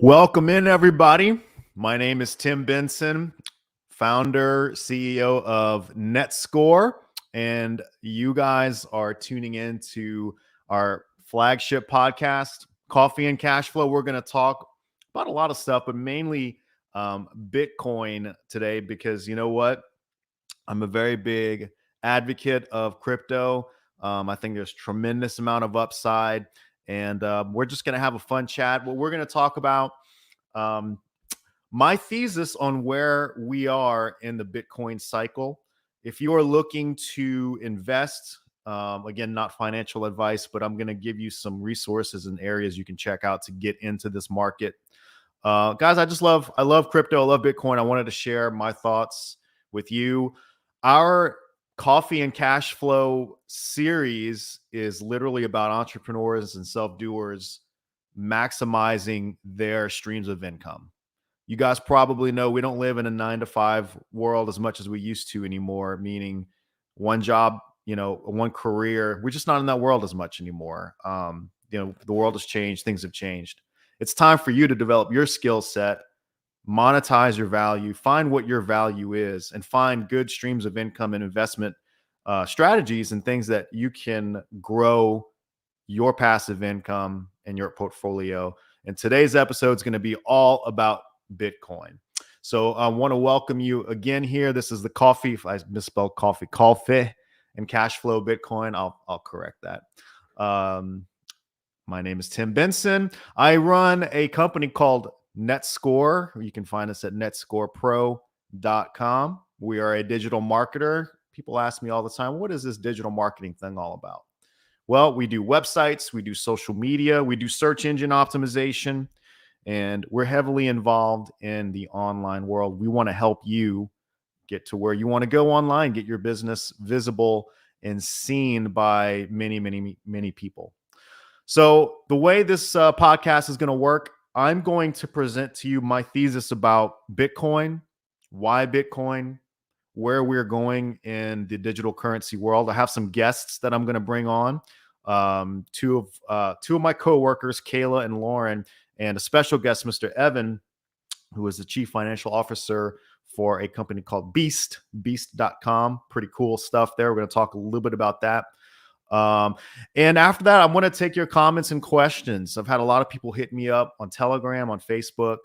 Welcome in, everybody. My name is Tim Benson, founder, CEO of NetScore, and you guys are tuning in to our flagship podcast, Coffee and Cashflow. We're going to talk about a lot of stuff, but mainly Bitcoin today, because you know what? I'm a very big advocate of crypto. I think there's tremendous amount of upside, and we're just going to have a fun chat. What we're going to talk about, um, my thesis on where we are in the Bitcoin cycle. If you are looking to invest, again, not financial advice, but I'm going to give you some resources and areas you can check out to get into this market. Guys, I love crypto. I love Bitcoin. I wanted to share my thoughts with you. Our Coffee and Cash Flow series is literally about entrepreneurs and self-doers maximizing their streams of income. You guys probably know we don't live in a 9-to-5 world as much as we used to anymore, meaning one job, one career. We're just not in that world as much anymore. The world has changed. Things have changed. It's time for you to develop your skill set, monetize your value, find what your value is, and find good streams of income and investment strategies and things that you can grow your passive income and your portfolio. And today's episode is going to be all about Bitcoin. So I want to welcome you again here. This is the coffee. If I misspelled coffee and cash flow Bitcoin, I'll correct that. My name is Tim Benson. I run a company called NetScore. You can find us at netscorepro.com. We are a digital marketer. People ask me all the time, what is this digital marketing thing all about? Well, we do websites, we do social media, we do search engine optimization, and we're heavily involved in the online world. We want to help you get to where you want to go online, get your business visible and seen by many, many, many people. So the way this podcast is going to work, I'm going to present to you my thesis about Bitcoin, why Bitcoin, where we're going in the digital currency world. I have some guests that I'm going to bring on. Two of my coworkers, Kayla and Lauren, and a special guest, Mr. Evan, who is the chief financial officer for a company called beast.com. Pretty cool stuff there. We're going to talk a little bit about that. And after that, I want to take your comments and questions. I've had a lot of people hit me up on Telegram, on Facebook,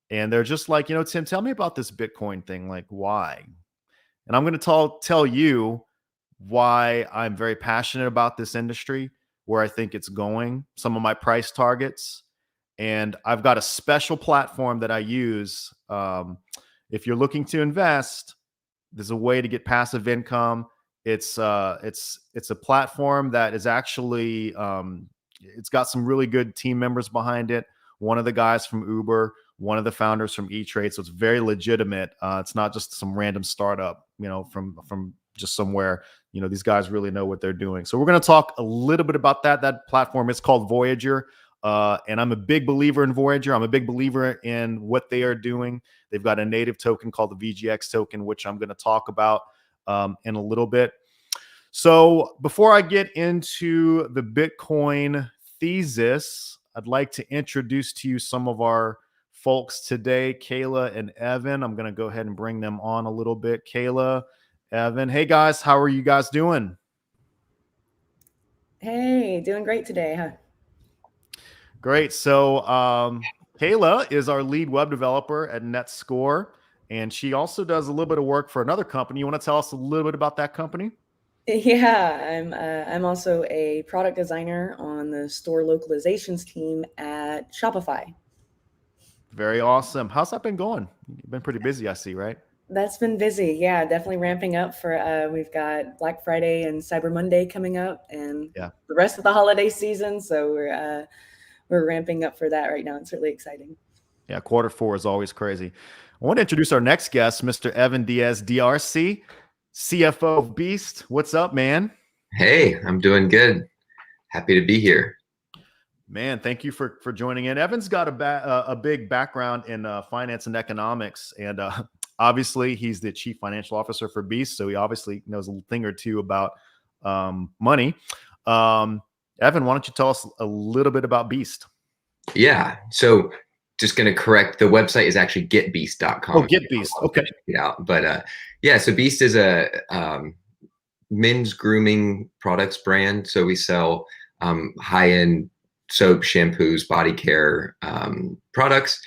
and they're just like, Tim, tell me about this Bitcoin thing. Like, why? And I'm going to tell you why I'm very passionate about this industry, where I think it's going, some of my price targets. And I've got a special platform that I use. If you're looking to invest, there's a way to get passive income. It's a platform that is actually, it's got some really good team members behind it. One of the guys from Uber, one of the founders from E-Trade. So it's very legitimate. It's not just some random startup, from just somewhere. These guys really know what they're doing. So we're going to talk a little bit about that. That platform is called Voyager. And I'm a big believer in Voyager. I'm a big believer in what they are doing. They've got a native token called the VGX token, which I'm going to talk about in a little bit. So before I get into the Bitcoin thesis, I'd like to introduce to you some of our folks today, Kayla and Evan. I'm going to go ahead and bring them on a little bit. Kayla, Evan. Hey, guys. How are you guys doing? Hey, doing great today, huh? Great. So Kayla is our lead web developer at NetScore, and she also does a little bit of work for another company. You want to tell us a little bit about that company? Yeah, I'm also a product designer on the store localizations team at Shopify. Very awesome. How's that been going? You've been pretty busy, I see, right? That's been busy. Yeah, definitely ramping up for we've got Black Friday and Cyber Monday coming up and Yeah. the rest of the holiday season, so we're ramping up for that right now. It's really exciting. Yeah, Q4 is always crazy. I want to introduce our next guest, Mr. Evan Diaz, DRC, CFO of Beast. What's up, man? Hey, I'm doing good. Happy to be here. Man, thank you for joining in. Evan's got a big background in finance and economics, and obviously he's the chief financial officer for Beast, so he obviously knows a thing or two about money. Evan, why don't you tell us a little bit about Beast? Yeah. So just going to correct, the website is actually getbeast.com. Oh, GetBeast. Okay. Check it out. But yeah, so Beast is a men's grooming products brand. So we sell high-end soap, shampoos, body care products,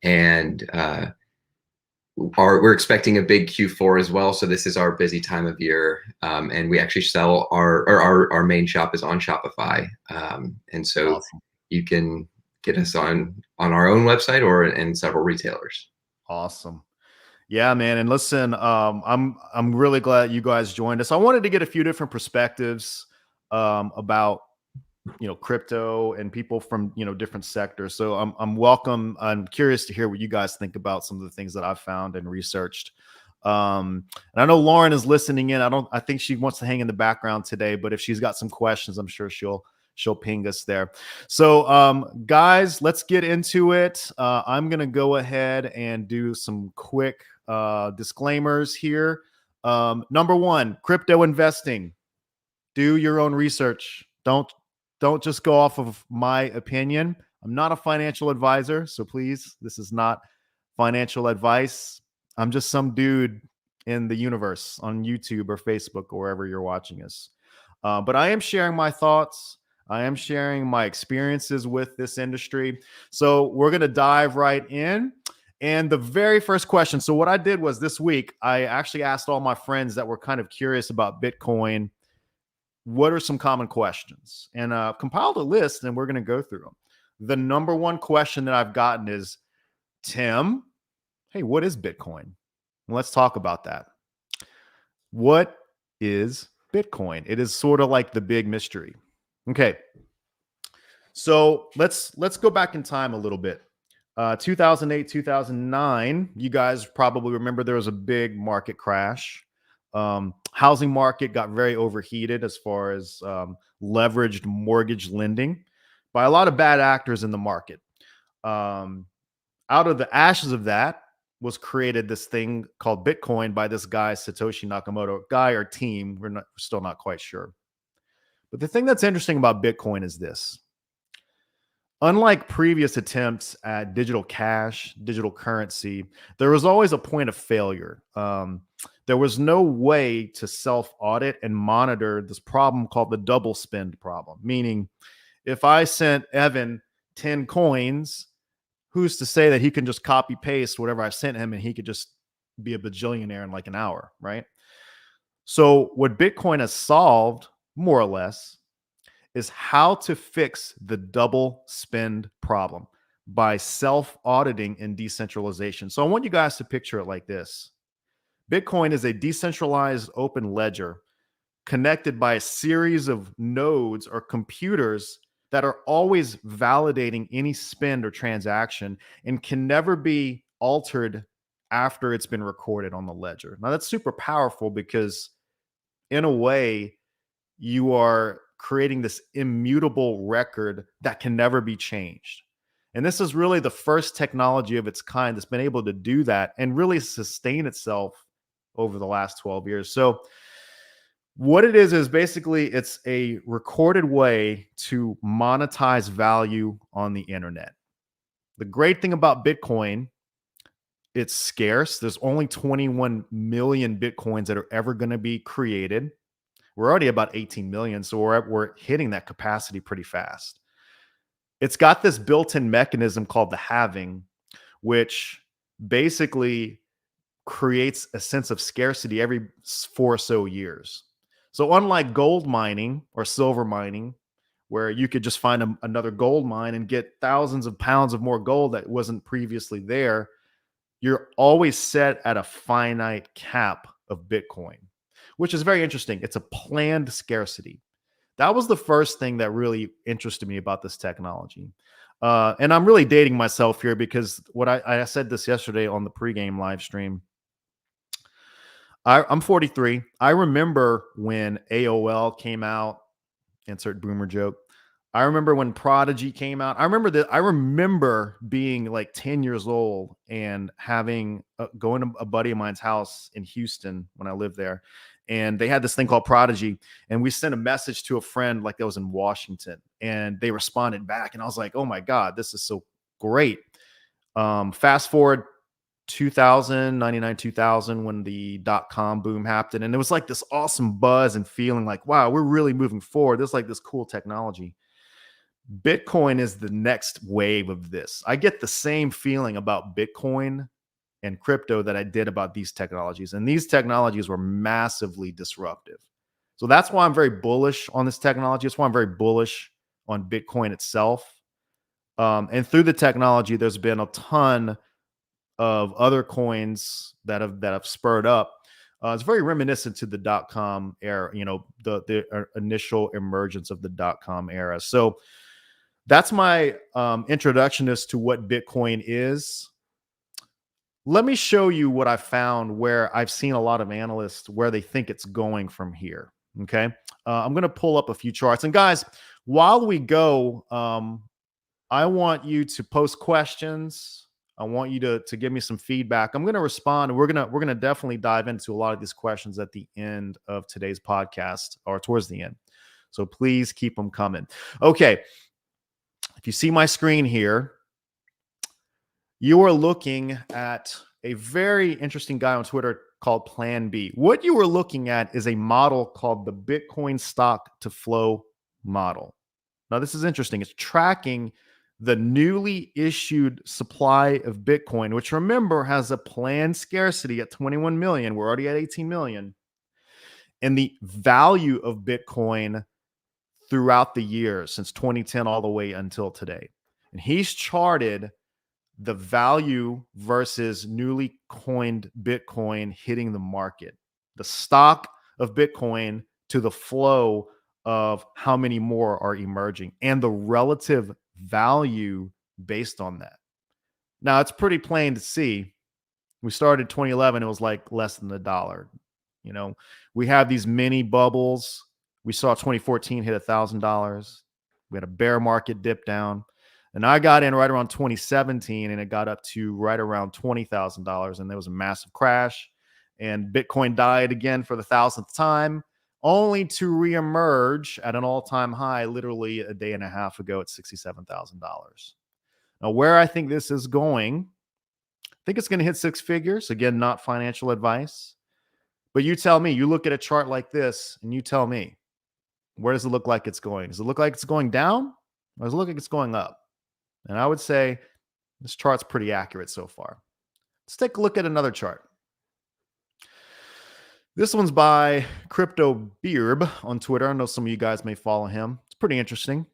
and we're expecting a big Q4 as well. So this is our busy time of year, and we actually sell our main shop is on Shopify, and so Awesome. you can get us on our own website or in several retailers. Awesome. Yeah, man. And listen, I'm really glad you guys joined us. I wanted to get a few different perspectives about crypto and people from different sectors. So I'm welcome. I'm curious to hear what you guys think about some of the things that I've found and researched. And I know Lauren is listening in. I think she wants to hang in the background today, but if she's got some questions, I'm sure she'll ping us there. So guys, let's get into it. I'm gonna go ahead and do some quick disclaimers here. Number one, crypto investing. Do your own research. Don't just go off of my opinion. I'm not a financial advisor, so please, this is not financial advice. I'm just some dude in the universe on YouTube or Facebook or wherever you're watching us. But I am sharing my thoughts. I am sharing my experiences with this industry. So we're going to dive right in. And the very first question. So what I did was this week, I actually asked all my friends that were kind of curious about Bitcoin, what are some common questions? And compiled a list, and we're going to go through them. The number one question that I've gotten is, Tim, hey, what is Bitcoin? Let's talk about that. What is Bitcoin? It is sort of like the big mystery. Okay. So let's go back in time a little bit. 2008, 2009, you guys probably remember there was a big market crash. Housing market got very overheated as far as leveraged mortgage lending by a lot of bad actors in the market. Out of the ashes of that was created this thing called Bitcoin by this guy, Satoshi Nakamoto, guy or team. We're still not quite sure. But the thing that's interesting about Bitcoin is this. Unlike previous attempts at digital cash, digital currency, there was always a point of failure. There was no way to self-audit and monitor this problem called the double spend problem. Meaning, if I sent Evan 10 coins, who's to say that he can just copy paste whatever I sent him and he could just be a bajillionaire in like an hour, right? So what Bitcoin has solved, more or less, is how to fix the double spend problem by self-auditing and decentralization. So I want you guys to picture it like this. Bitcoin is a decentralized open ledger connected by a series of nodes or computers that are always validating any spend or transaction and can never be altered after it's been recorded on the ledger. Now that's super powerful because in a way you are creating this immutable record that can never be changed. And this is really the first technology of its kind that's been able to do that and really sustain itself over the last 12 years. So what it is basically it's a recorded way to monetize value on the internet. The great thing about Bitcoin, it's scarce. There's only 21 million Bitcoins that are ever going to be created. We're already about 18 million, so we're hitting that capacity pretty fast. It's got this built-in mechanism called the halving, which basically creates a sense of scarcity every 4 or so years. So unlike gold mining or silver mining, where you could just find another gold mine and get thousands of pounds of more gold that wasn't previously there, you're always set at a finite cap of Bitcoin, which is very interesting. It's a planned scarcity. That was the first thing that really interested me about this technology. And I'm really dating myself here because what I said this yesterday on the pregame live stream. I'm 43. I remember when AOL came out, insert boomer joke. I remember when Prodigy came out. I remember being like 10 years old and having going to a buddy of mine's house in Houston when I lived there. And they had this thing called Prodigy. And we sent a message to a friend like that was in Washington. And they responded back. And I was like, oh my God, this is so great. Fast forward 2000, 99, 2000, when the .com boom happened. And it was like this awesome buzz and feeling like, wow, we're really moving forward. There's like this cool technology. Bitcoin is the next wave of this. I get the same feeling about Bitcoin and crypto that I did about these technologies. And these technologies were massively disruptive. So that's why I'm very bullish on this technology. That's why I'm very bullish on Bitcoin itself. And through the technology, there's been a ton of other coins that have spurred up. It's very reminiscent to the .com era, the initial emergence of the .com era. So that's my introduction as to what Bitcoin is. Let me show you what I found where I've seen a lot of analysts where they think it's going from here. Okay. I'm going to pull up a few charts. And guys, while we go, I want you to post questions. I want you to give me some feedback. I'm going to respond. And we're going to definitely dive into a lot of these questions at the end of today's podcast, or towards the end. So please keep them coming. Okay. If you see my screen here, you are looking at a very interesting guy on Twitter called Plan B. What you are looking at is a model called the Bitcoin stock to flow model. Now, this is interesting. It's tracking the newly issued supply of Bitcoin, which, remember, has a planned scarcity at 21 million. We're already at 18 million. And the value of Bitcoin throughout the years since 2010 all the way until today. And he's charted the value versus newly coined Bitcoin hitting the market, the stock of Bitcoin to the flow of how many more are emerging, and the relative value based on that. Now, it's pretty plain to see. We started 2011, it was like less than $1. We have these mini bubbles. We saw 2014 hit $1,000. We had a bear market dip down. And I got in right around 2017, and it got up to right around $20,000. And there was a massive crash, and Bitcoin died again for the 1,000th time, only to reemerge at an all-time high literally a day and a half ago at $67,000. Now, where I think this is going, I think it's going to hit six figures. Again, not financial advice. But you tell me, you look at a chart like this, and you tell me, where does it look like it's going? Does it look like it's going down, or does it look like it's going up? And I would say this chart's pretty accurate so far. Let's take a look at another chart. This one's by Crypto Beerb on Twitter. I know some of you guys may follow him. It's pretty interesting.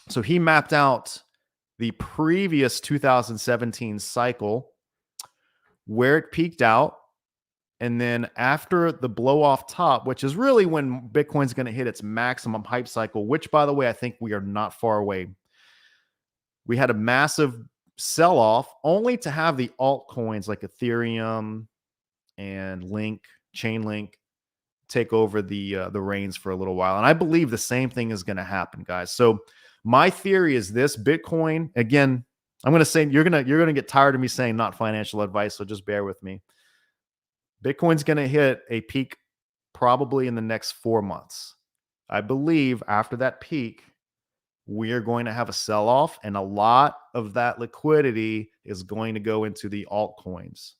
So he mapped out the previous 2017 cycle, where it peaked out. And then after the blow off top, which is really when Bitcoin's going to hit its maximum hype cycle, which, by the way, I think we are not far away. We had a massive sell-off only to have the altcoins like Ethereum and Chainlink take over the reins for a little while. And I believe the same thing is going to happen, guys. So my theory is this: Bitcoin, again, I'm going to say you're going to get tired of me saying not financial advice, so just bear with me. Bitcoin's going to hit a peak probably in the next 4 months. I believe after that peak, we are going to have a sell-off, and a lot of that liquidity is going to go into the altcoins.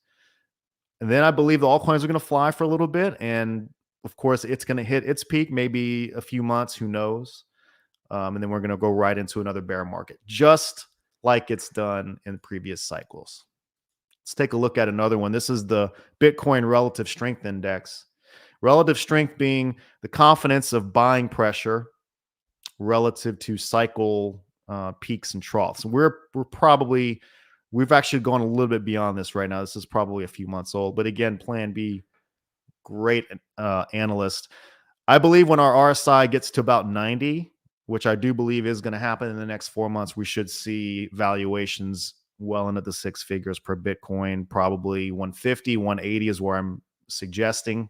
And then I believe the altcoins are going to fly for a little bit. And of course, it's going to hit its peak, maybe a few months, who knows? And then we're going to go right into another bear market, just like it's done in previous cycles. Let's take a look at another one. This is the Bitcoin Relative Strength Index. Relative strength being the confidence of buying pressure relative to cycle peaks and troughs. And we've actually gone a little bit beyond this right now. This is probably a few months old. But again, Plan B, great analyst. I believe when our RSI gets to about 90, which I do believe is going to happen in the next 4 months, we should see valuations well into the six figures per Bitcoin, probably 150, 180 is where I'm suggesting.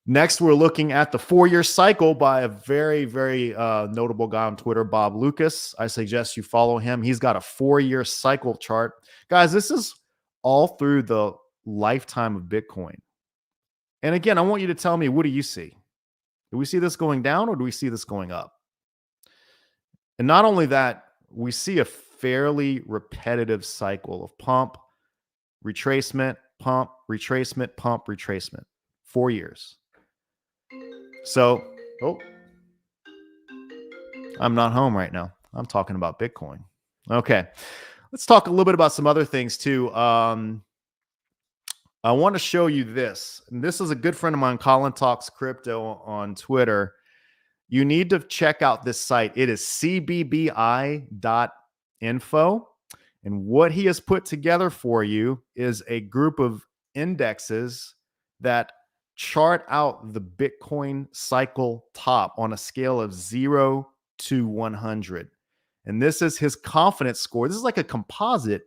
Next, we're looking at the 4-year cycle by a very, very notable guy on Twitter, Bob Lucas. I suggest you follow him. He's got a 4-year cycle chart. Guys, this is all through the lifetime of Bitcoin. And again, I want you to tell me, what do you see? Do we see this going down, or do we see this going up? And not only that, we see a fairly repetitive cycle of pump, retracement, pump, retracement, pump, retracement. 4 years. So, I'm not home right now. I'm talking about Bitcoin. Okay. Let's talk a little bit about some other things too. I want to show you this. And this is a good friend of mine, Colin Talks Crypto on Twitter. You need to check out this site. It is cbbi.info. And what he has put together for you is a group of indexes that chart out the Bitcoin cycle top on a scale of 0 to 100. And this is his confidence score. This is like a composite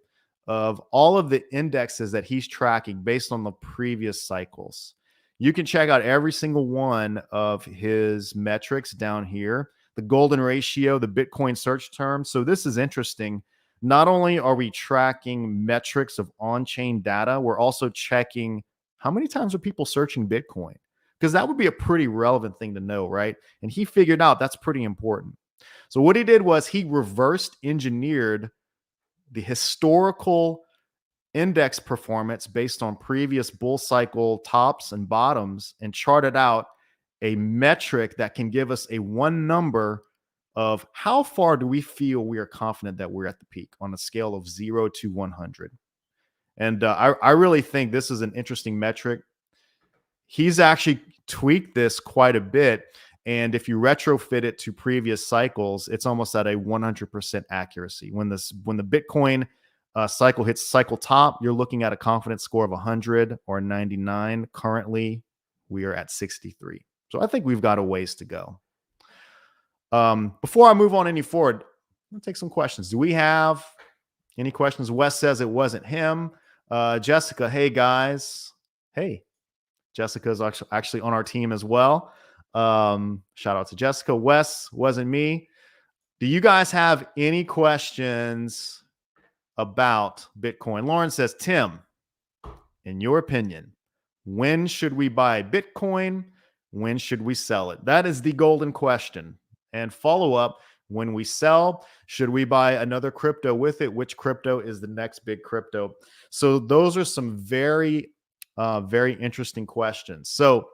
of all of the indexes that he's tracking based on the previous cycles. You can check out every single one of his metrics down here. The golden ratio, the Bitcoin search term. So this is interesting. Not only are we tracking metrics of on-chain data, we're also checking how many times are people searching Bitcoin? Because that would be a pretty relevant thing to know, right? And he figured out that's pretty important. So what he did was he reversed engineered the historical index performance based on previous bull cycle tops and bottoms and charted out a metric that can give us a one number of how far do we feel we are confident that we're at the peak on a scale of 0 to 100. And I really think this is an interesting metric. He's actually tweaked this quite a bit. And if you retrofit it to previous cycles, it's almost at a 100% accuracy. When the Bitcoin cycle hits cycle top, you're looking at a confidence score of 100 or 99. Currently, we are at 63. So I think we've got a ways to go. Before I move on any forward, I'm going to take some questions. Do we have any questions? Wes says it wasn't him. Jessica, hey guys. Hey, Jessica's actually on our team as well. Shout out to Jessica. Wes, wasn't me. Do you guys have any questions about Bitcoin? Lauren says, Tim, in your opinion, when should we buy Bitcoin? When should we sell it? That is the golden question. And follow up, when we sell, should we buy another crypto with it? Which crypto is the next big crypto? So those are some very interesting questions. So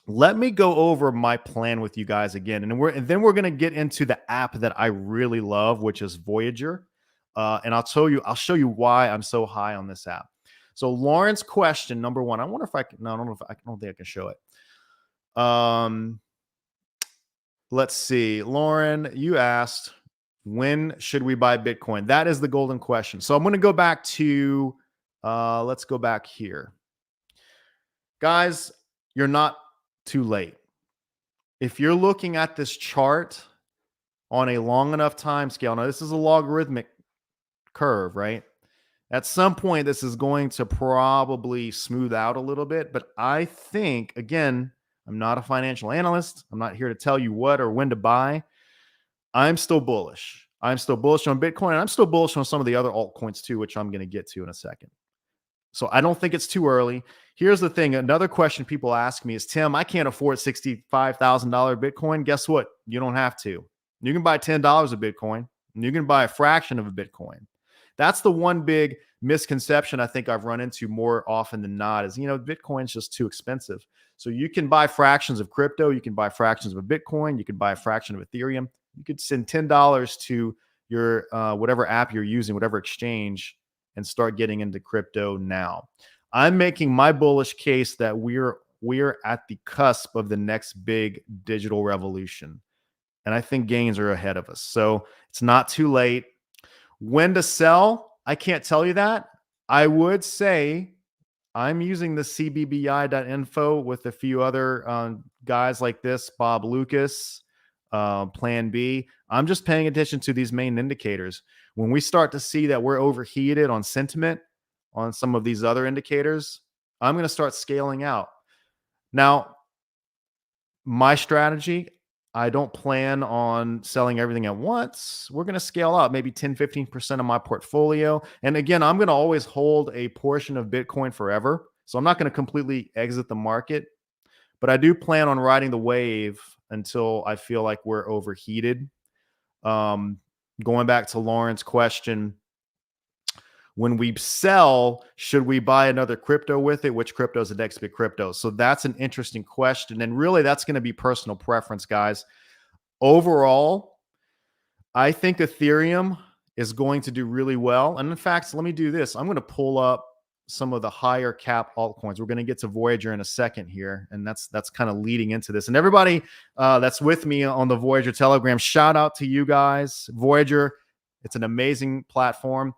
let me go over my plan with you guys again. And then we're going to get into the app that I really love, which is Voyager. And I'll show you why I'm so high on this app. So Lauren's question, number one, I wonder if I can, no, I don't think I can show it. Let's see. Lauren, you asked, when should we buy Bitcoin? That is the golden question. So I'm going to go back to, let's go back here. Guys, you're not too late. If you're looking at this chart on a long enough time scale, now this is a logarithmic curve, right? At some point, this is going to probably smooth out a little bit, but I think, again, I'm not a financial analyst. I'm not here to tell you what or when to buy. I'm still bullish. I'm still bullish on Bitcoin, and I'm still bullish on some of the other altcoins too, which I'm going to get to in a second. So I don't think it's too early. Here's the thing. Another question people ask me is, Tim, I can't afford $65,000 Bitcoin. Guess what? You don't have to. You can buy $10 of Bitcoin, and you can buy a fraction of a Bitcoin. That's the one big misconception I think I've run into more often than not is, Bitcoin's just too expensive. So you can buy fractions of crypto. You can buy fractions of a Bitcoin. You can buy a fraction of Ethereum. You could send $10 to your whatever app you're using, whatever exchange, and start getting into crypto now. I'm making my bullish case that we're at the cusp of the next big digital revolution. And I think gains are ahead of us. So it's not too late. When to sell? I can't tell you that. I would say I'm using the cbbi.info with a few other guys like this, Bob Lucas, Plan B. I'm just paying attention to these main indicators. When we start to see that we're overheated on sentiment on some of these other indicators, I'm going to start scaling out. Now, my strategy, I don't plan on selling everything at once. We're going to scale up maybe 10, 15% of my portfolio. And again, I'm going to always hold a portion of Bitcoin forever. So I'm not going to completely exit the market, but I do plan on riding the wave until I feel like we're overheated. going back to Lauren's question, when we sell, should we buy another crypto with it? Which crypto is the next big crypto? So that's an interesting question. And really, that's going to be personal preference, guys. Overall, I think Ethereum is going to do really well. And in fact, let me do this. I'm going to pull up some of the higher cap altcoins. We're going to get to Voyager in a second here. And that's kind of leading into this. And everybody that's with me on the Voyager Telegram, shout out to you guys. Voyager, it's an amazing platform.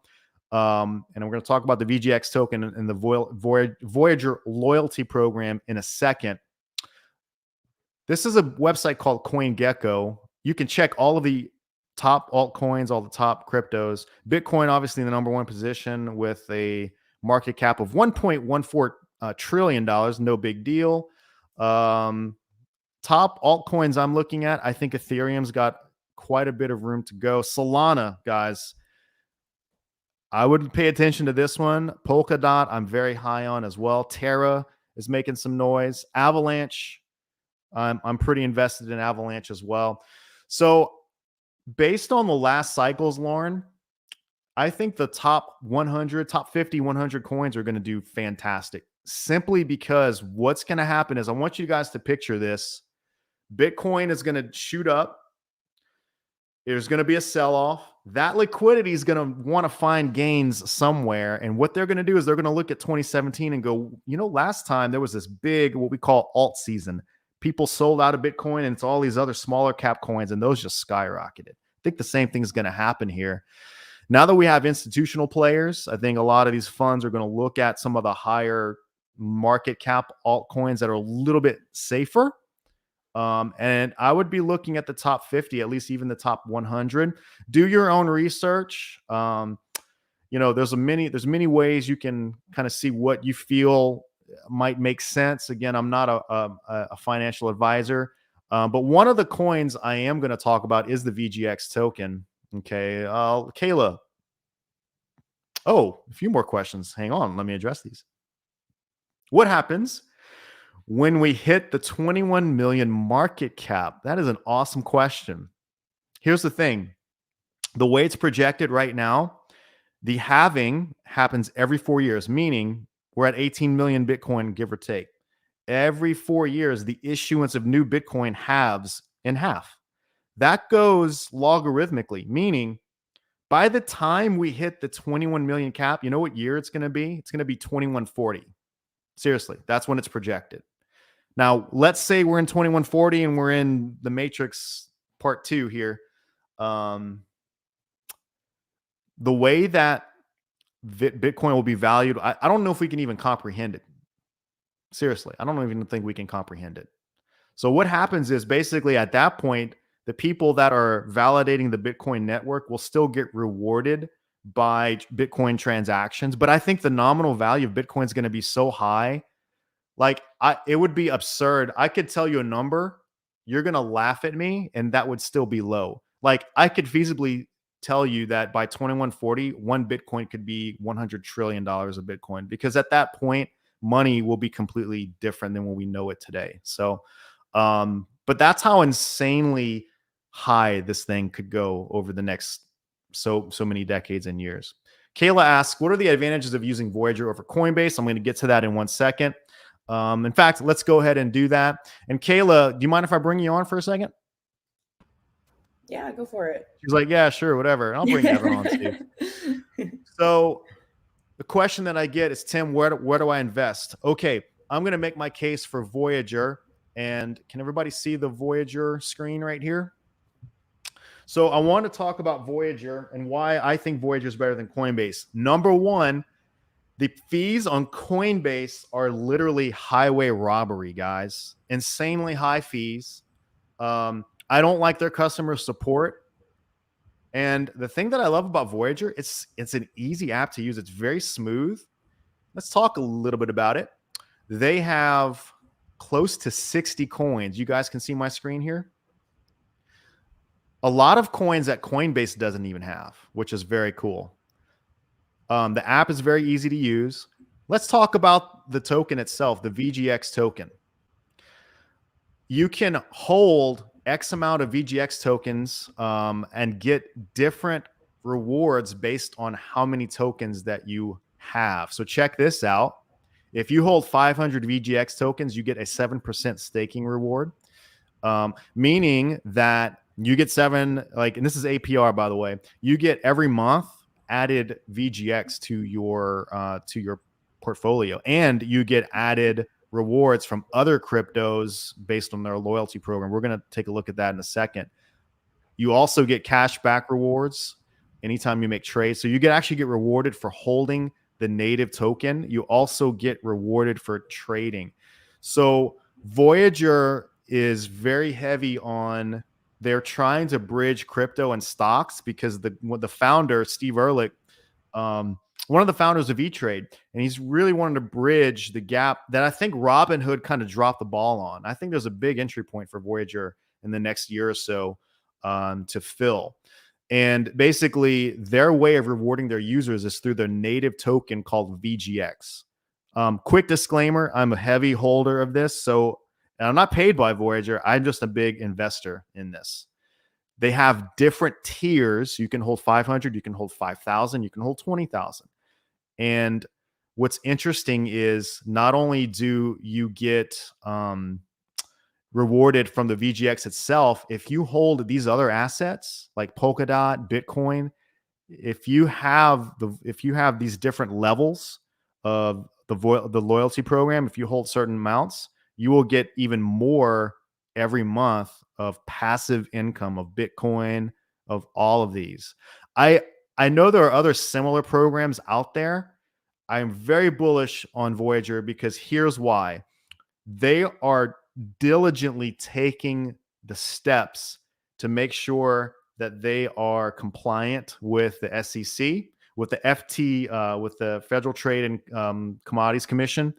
And we're going to talk about the VGX token and the Voyager Loyalty Program in a second. This is a website called CoinGecko. You can check all of the top altcoins, all the top cryptos. Bitcoin, obviously, in the number one position with a market cap of $1.14 trillion. No big deal. Top altcoins I'm looking at, I think Ethereum's got quite a bit of room to go. Solana, guys, I would pay attention to this one. Polkadot, I'm very high on as well. Terra is making some noise. Avalanche, I'm pretty invested in Avalanche as well. So based on the last cycles, Lauren, I think the top 100, top 50, 100 coins are going to do fantastic. Simply because what's going to happen is, I want you guys to picture this. Bitcoin is going to shoot up. There's going to be a sell-off. That liquidity is going to want to find gains somewhere. And what they're going to do is they're going to look at 2017 and go, you know, last time there was this big, what we call alt season. People sold out of Bitcoin and it's all these other smaller cap coins, and those just skyrocketed. I think the same thing is going to happen here. Now that we have institutional players, I think a lot of these funds are going to look at some of the higher market cap altcoins that are a little bit safer. And I would be looking at the top 50, at least even the top 100. Do your own research. You know, there's many ways you can kind of see what you feel might make sense. Again, I'm not a financial advisor, but one of the coins I am going to talk about is the VGX token. Okay, Kayla. Oh, a few more questions. Hang on, let me address these. What happens when we hit the 21 million market cap? That is an awesome question. Here's the thing. The way it's projected right now, the halving happens every 4 years, meaning we're at 18 million Bitcoin, give or take. Every 4 years, the issuance of new Bitcoin halves in half. That goes logarithmically, meaning by the time we hit the 21 million cap, you know what year it's going to be? It's going to be 2140. Seriously, that's when it's projected. Now, let's say we're in 2140 and we're in the Matrix part 2 here. The way that Bitcoin will be valued, I don't know if we can even comprehend it. Seriously, I don't even think we can comprehend it. So what happens is basically at that point, the people that are validating the Bitcoin network will still get rewarded by Bitcoin transactions. But I think the nominal value of Bitcoin is going to be so high. Like, it would be absurd. I could tell you a number, you're going to laugh at me, and that would still be low. Like, I could feasibly tell you that by 2140, one Bitcoin could be $100 trillion of Bitcoin, because at that point, money will be completely different than what we know it today. So, but that's how insanely high this thing could go over the next so many decades and years. Kayla asks, what are the advantages of using Voyager over Coinbase? I'm going to get to that in 1 second. In fact, let's go ahead and do that. And Kayla, do you mind if I bring you on for a second? Yeah, go for it. She's like, yeah, sure, whatever. I'll bring Evan on too. So the question that I get is, Tim, where do I invest? Okay, I'm going to make my case for Voyager. And can everybody see the Voyager screen right here? So I want to talk about Voyager and why I think Voyager is better than Coinbase. Number one, the fees on Coinbase are literally highway robbery, guys. Insanely high fees. I don't like their customer support. And the thing that I love about Voyager, it's an easy app to use. It's very smooth. Let's talk a little bit about it. They have close to 60 coins. You guys can see my screen here. A lot of coins that Coinbase doesn't even have, which is very cool. The app is very easy to use. Let's talk about the token itself, the VGX token. You can hold X amount of VGX tokens and get different rewards based on how many tokens that you have. So check this out. If you hold 500 VGX tokens, you get a 7% staking reward, meaning that you get and this is APR, by the way, you get every month added VGX to your portfolio, and you get added rewards from other cryptos based on their loyalty program. We're going to take a look at that in a second. You also get cash back rewards anytime you make trades. So you actually get rewarded for holding the native token. You also get rewarded for trading. So Voyager is very heavy on, they're trying to bridge crypto and stocks, because the founder, Steve Ehrlich, one of the founders of E-Trade, and he's really wanted to bridge the gap that I think Robinhood kind of dropped the ball on. I think there's a big entry point for Voyager in the next year or so to fill. And basically, their way of rewarding their users is through their native token called VGX. Quick disclaimer, I'm a heavy holder of this, so and I'm not paid by Voyager. I'm just a big investor in this. They have different tiers. You can hold 500, you can hold 5,000, you can hold 20,000. And what's interesting is not only do you get rewarded from the VGX itself, if you hold these other assets like Polkadot, Bitcoin, if you have these different levels of the loyalty program, if you hold certain amounts, you will get even more every month of passive income of Bitcoin, of all of these. I know there are other similar programs out there. I am very bullish on Voyager because here's why. They are diligently taking the steps to make sure that they are compliant with the SEC, with the FT, with the Federal Trade and Commodities Commission,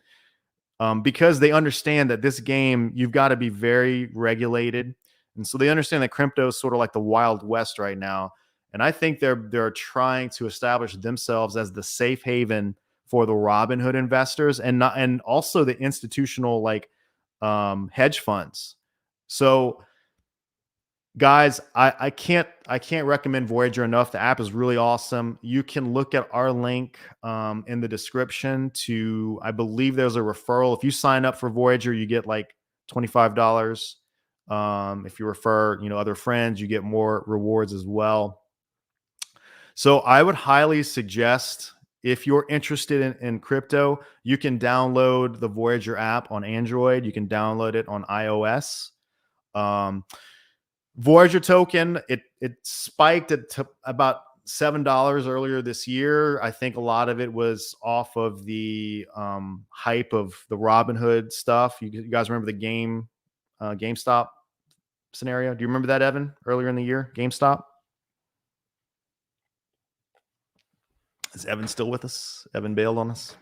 because they understand that this game, you've got to be very regulated. And so they understand that crypto is sort of like the Wild West right now. And I think they're trying to establish themselves as the safe haven for the Robinhood investors and also the institutional hedge funds. So guys, I can't recommend Voyager enough. The app is really awesome. You can look at our link in the description to, I believe there's a referral. If you sign up for Voyager, you get like $25. If you refer, other friends, you get more rewards as well. So I would highly suggest, if you're interested in crypto, you can download the Voyager app on Android. You can download it on iOS. Voyager token, it spiked to about $7 earlier this year. I think a lot of it was off of the hype of the Robinhood stuff. You guys remember the GameStop scenario? Do you remember that, Evan, earlier in the year, GameStop? Is Evan still with us? Evan bailed on us.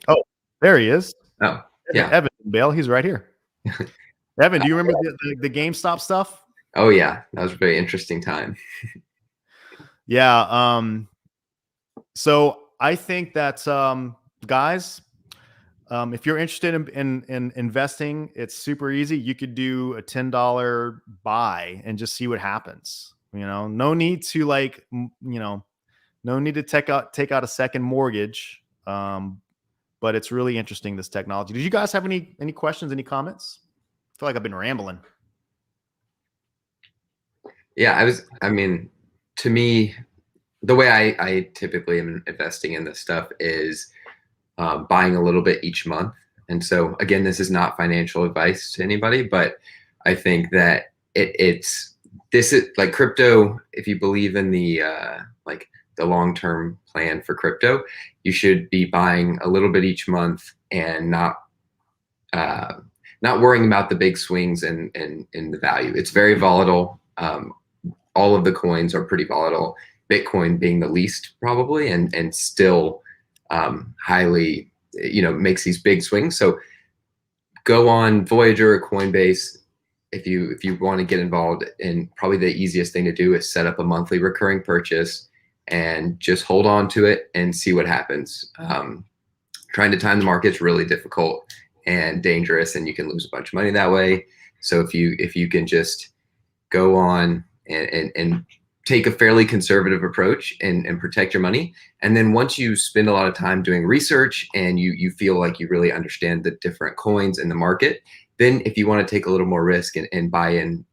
Oh, there he is. Oh, yeah. Evan bailed. He's right here. Evan, do you remember the GameStop stuff? Oh yeah, that was a very interesting time. Yeah. So I think that guys, if you're interested in investing, it's super easy. You could do a $10 buy and just see what happens. No need to no need to take out a second mortgage. But it's really interesting, this technology. Did you guys have any questions, any comments? I feel like I've been rambling. Yeah, to me, the way I typically am investing in this stuff is buying a little bit each month. And so again, this is not financial advice to anybody, but I think that this is like crypto. If you believe in the long-term plan for crypto, you should be buying a little bit each month and not worrying about the big swings in the value. It's very volatile. All of the coins are pretty volatile, Bitcoin being the least probably, and still highly, makes these big swings. So go on Voyager or Coinbase if you want to get involved. And probably the easiest thing to do is set up a monthly recurring purchase and just hold on to it and see what happens. Trying to time the market's really difficult and dangerous, and you can lose a bunch of money that way. So if you can just go on and take a fairly conservative approach and protect your money. And then once you spend a lot of time doing research and you feel like you really understand the different coins in the market, then if you want to take a little more risk and buy in,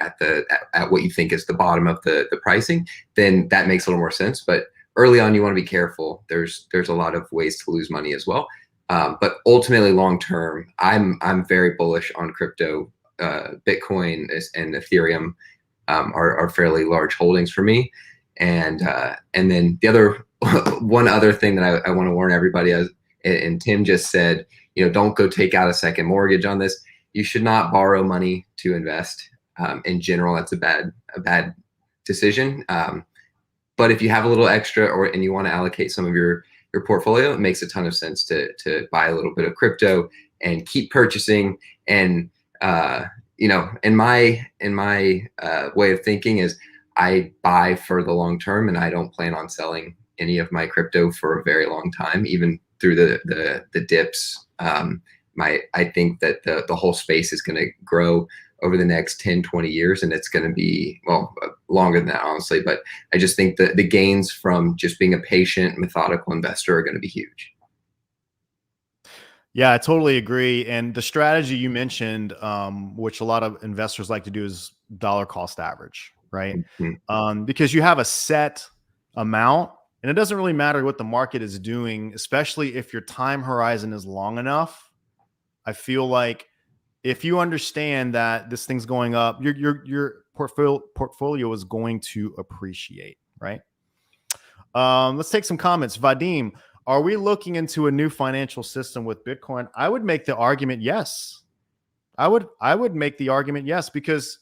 at what you think is the bottom of the pricing, then that makes a little more sense. But early on, you want to be careful. There's a lot of ways to lose money as well. But ultimately, long term, I'm very bullish on crypto. Bitcoin and Ethereum are fairly large holdings for me. And then the other one other thing that I want to warn everybody, and Tim just said, don't go take out a second mortgage on this. You should not borrow money to invest. In general, that's a bad decision. But if you have a little extra and you want to allocate some of your portfolio, it makes a ton of sense to buy a little bit of crypto and keep purchasing. And in my way of thinking is I buy for the long term, and I don't plan on selling any of my crypto for a very long time, even through the dips. I think that the whole space is going to grow over the next 10, 20 years, and it's going to be, well, longer than that, honestly. But I just think that the gains from just being a patient, methodical investor are going to be huge. Yeah, I totally agree. And the strategy you mentioned, which a lot of investors like to do, is dollar cost average, right? Mm-hmm. Because you have a set amount, and it doesn't really matter what the market is doing, especially if your time horizon is long enough. I feel like if you understand that this thing's going up, your portfolio is going to appreciate, right? Let's take some comments. Vadim, are we looking into a new financial system with Bitcoin? I would make the argument yes. I would make the argument yes, because,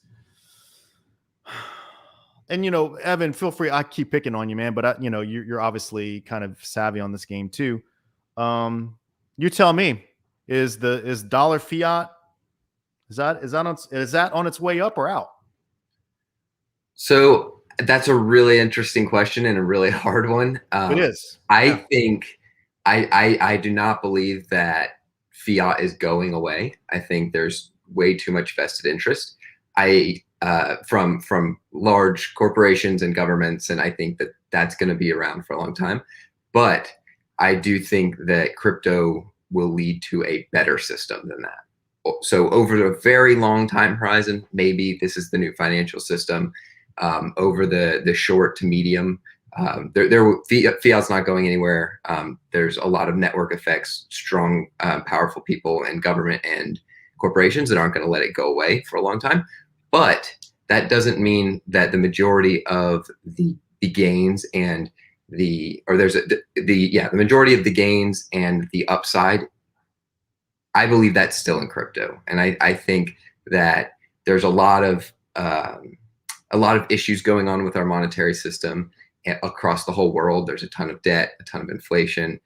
and Evan, feel free. I keep picking on you, man, but you're obviously kind of savvy on this game too. You tell me, is dollar fiat? Is that on its way up or out? So that's a really interesting question and a really hard one. It is. I think I do not believe that fiat is going away. I think there's way too much vested interest. From large corporations and governments, and I think that that's going to be around for a long time. But I do think that crypto will lead to a better system than that. So over a very long time horizon, maybe this is the new financial system. Over the short to medium, fiat's not going anywhere. There's a lot of network effects, strong, powerful people in government and corporations that aren't going to let it go away for a long time. But that doesn't mean that the majority of the gains and the majority of the gains and the upside, I believe that's still in crypto. And I think that there's a lot of issues going on with our monetary system across the whole world. There's a ton of debt, a ton of inflation,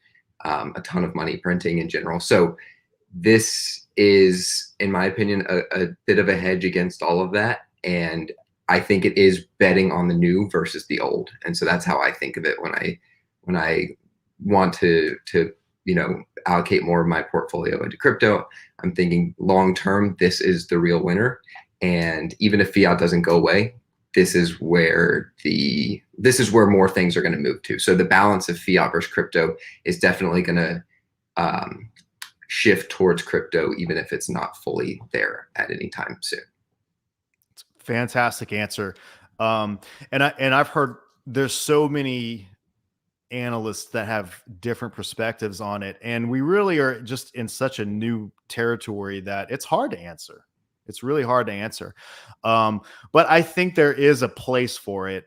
a ton of money printing in general. So this is, in my opinion, a bit of a hedge against all of that. And I think it is betting on the new versus the old. And so that's how I think of it when I want to allocate more of my portfolio into crypto. I'm thinking long term, this is the real winner. And even if fiat doesn't go away, this is where more things are going to move to. So the balance of fiat versus crypto is definitely going to shift towards crypto, even if it's not fully there at any time soon. It's a fantastic answer. And I've heard there's so many analysts that have different perspectives on it, and we really are just in such a new territory that it's hard to answer. It's really hard to answer. But I think there is a place for it.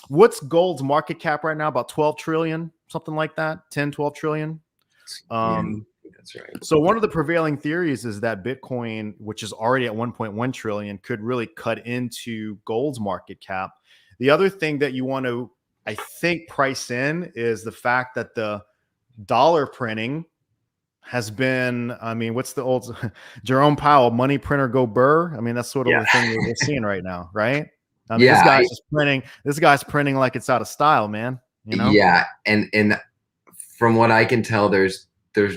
What's gold's market cap right now? About 12 trillion, something like that. 10, 12 trillion. That's right. So one of the prevailing theories is that Bitcoin, which is already at 1.1 trillion, could really cut into gold's market cap. The other thing that you want to, I think, price in is the fact that the dollar printing has been, I mean, what's the old Jerome Powell, money printer go burr? I mean, that's sort of the thing we're seeing right now, right? I mean, this guy's printing like it's out of style, man. Yeah. And from what I can tell, there's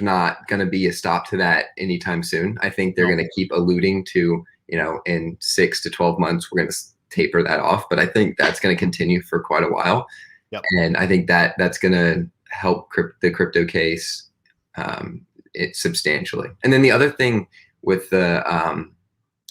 not going to be a stop to that anytime soon. I think they're going to keep alluding to, in 6 to 12 months, we're going to taper that off, but I think that's going to continue for quite a while. Yep. And I think that that's going to help the crypto case it substantially. And then the other thing with the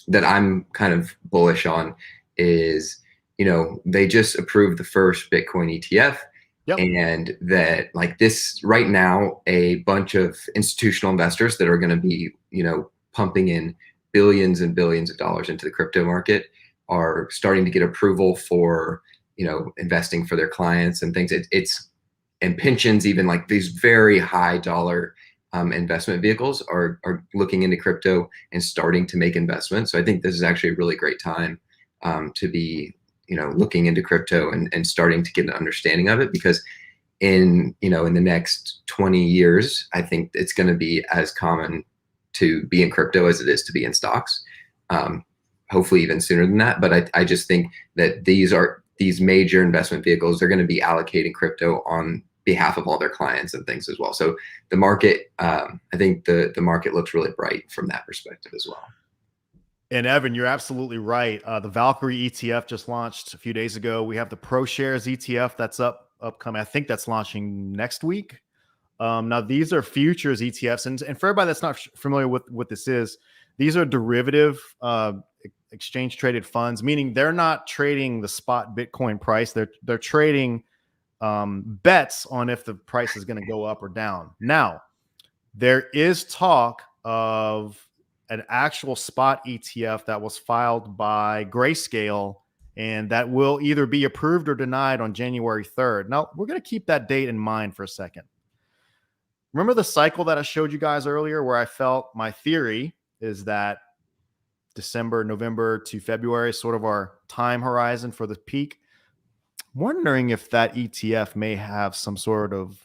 that I'm kind of bullish on is, you know, they just approved the first Bitcoin ETF. Yep. And that, like, this right now, a bunch of institutional investors that are going to be, you know, pumping in billions and billions of dollars into the crypto market are starting to get approval for, you know, investing for their clients and things. And pensions, even like these very high dollar investment vehicles are looking into crypto and starting to make investments. So I think this is actually a really great time to be, you know, looking into crypto and starting to get an understanding of it, because in, you know, in the next 20 years, I think it's going to be as common to be in crypto as it is to be in stocks. Hopefully even sooner than that. But I just think that these major investment vehicles are going to be allocating crypto on behalf of all their clients and things as well. So the market, I think the market looks really bright from that perspective as well. And Evan, you're absolutely right. The Valkyrie ETF just launched a few days ago. We have the ProShares ETF that's upcoming. I think that's launching next week. Now these are futures ETFs, and for everybody that's not familiar with what this is, these are derivative exchange traded funds, meaning they're not trading the spot Bitcoin price. They're trading bets on if the price is going to go up or down. Now, there is talk of an actual spot ETF that was filed by Grayscale, and that will either be approved or denied on January 3rd. Now, we're going to keep that date in mind for a second. Remember the cycle that I showed you guys earlier, where I felt my theory is that December, November to February is sort of our time horizon for the peak? I'm wondering if that ETF may have some sort of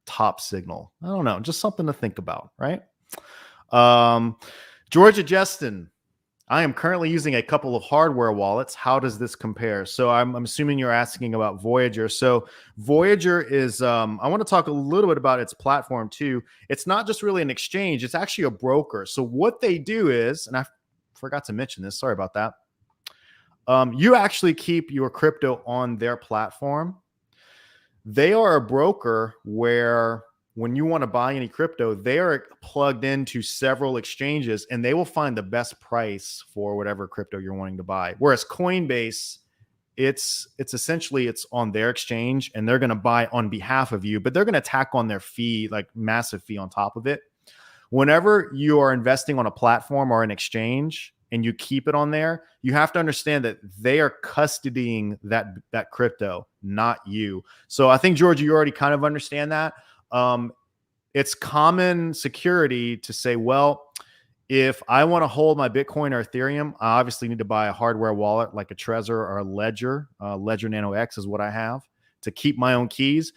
top signal. I don't know, just something to think about, right? Georgia Justin, I am currently using a couple of hardware wallets. How does this compare? So I'm assuming you're asking about Voyager. So Voyager is, I want to talk a little bit about its platform too. It's not just really an exchange, it's actually a broker. So what they do is, and I forgot to mention this, sorry about that. You actually keep your crypto on their platform. They are a broker where when you want to buy any crypto, they are plugged into several exchanges and they will find the best price for whatever crypto you're wanting to buy. Whereas Coinbase, it's essentially it's on their exchange and they're going to buy on behalf of you, but they're going to tack on their fee, like massive fee on top of it. Whenever you are investing on a platform or an exchange and you keep it on there, you have to understand that they are custodying that crypto, not you. So I think, Georgia, you already kind of understand that. It's common security to say, well, if I want to hold my Bitcoin or Ethereum, I obviously need to buy a hardware wallet like a Trezor or a Ledger. Ledger Nano X is what I have to keep my own keys.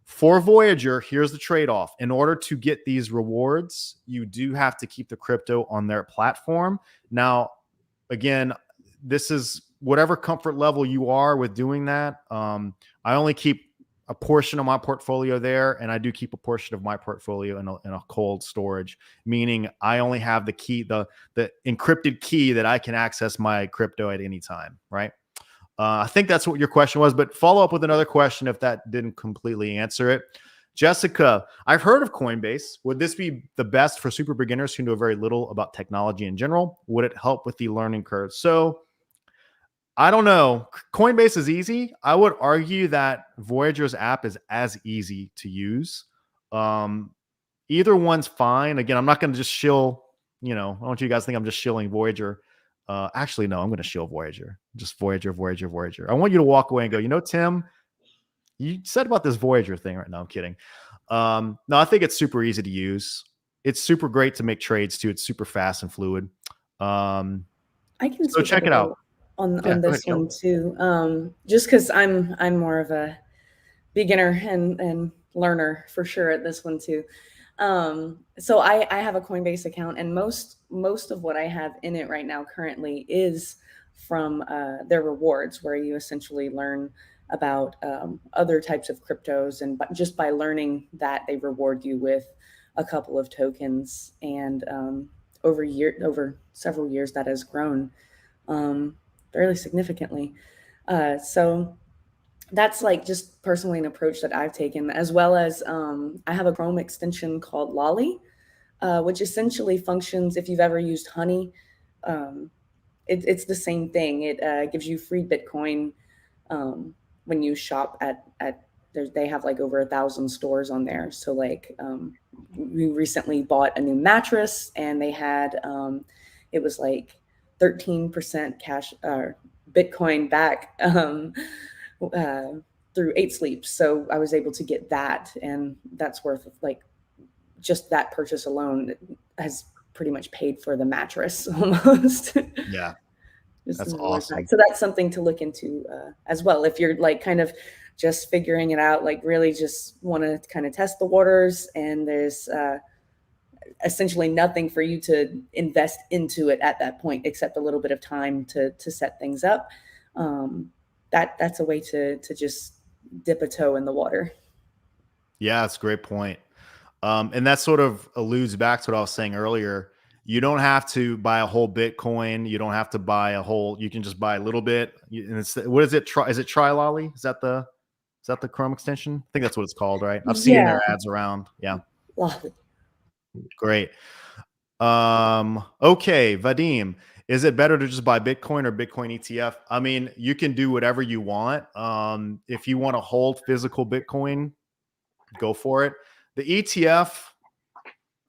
For Voyager, here's the trade-off. In order to get these rewards, you do have to keep the crypto on their platform. Now, again, this is whatever comfort level you are with doing that. I only keep a portion of my portfolio there, and I do keep a portion of my portfolio in a cold storage, meaning I only have the key, the encrypted key that I can access my crypto at any time, right? I think that's what your question was, but follow up with another question if that didn't completely answer it. Jessica, I've heard of Coinbase. Would this be the best for super beginners who know very little about technology in general? Would it help with the learning curve? So I don't know. Coinbase is easy. I would argue that Voyager's app is as easy to use. Either one's fine. Again, I'm not going to just shill, I don't want you guys to think I'm just shilling Voyager. Actually, no, I'm going to shill Voyager. Just Voyager. I want you to walk away and go, Tim, you said about this Voyager thing right now. I'm kidding. No, I think it's super easy to use. It's super great to make trades too. It's super fast and fluid. I can so check it out. On this one too. Just because I'm more of a beginner and learner for sure at this one too. So I have a Coinbase account, and most of what I have in it right now currently is from their rewards, where you essentially learn about other types of cryptos, and just by learning that, they reward you with a couple of tokens, and over several years that has grown. fairly significantly. So that's like just personally an approach that I've taken, as well as I have a Chrome extension called Lolly, which essentially functions, if you've ever used Honey, it's the same thing. It gives you free Bitcoin when you shop at they have like over 1,000 stores on there. So like we recently bought a new mattress, and they had it was like 13% cash Bitcoin back through 8 Sleeps. So I was able to get that, and that's worth like just that purchase alone has pretty much paid for the mattress almost. Yeah, Just that's in rewards back. awesome. So that's something to look into as well. If you're like kind of just figuring it out, like really just want to kind of test the waters, and there's essentially nothing for you to invest into it at that point, except a little bit of time to set things up. That's a way to just dip a toe in the water. Yeah, that's a great point. And that sort of alludes back to what I was saying earlier. You don't have to buy a whole Bitcoin. You don't have to buy a whole. You can just buy a little bit. And it's, what is it? Is it Trilolly? Is that the Chrome extension? I think that's what it's called, right? I've seen their ads around. Yeah, great. Okay, Vadim, is it better to just buy Bitcoin or Bitcoin ETF? I mean, you can do whatever you want. If you want to hold physical Bitcoin, go for it. The ETF,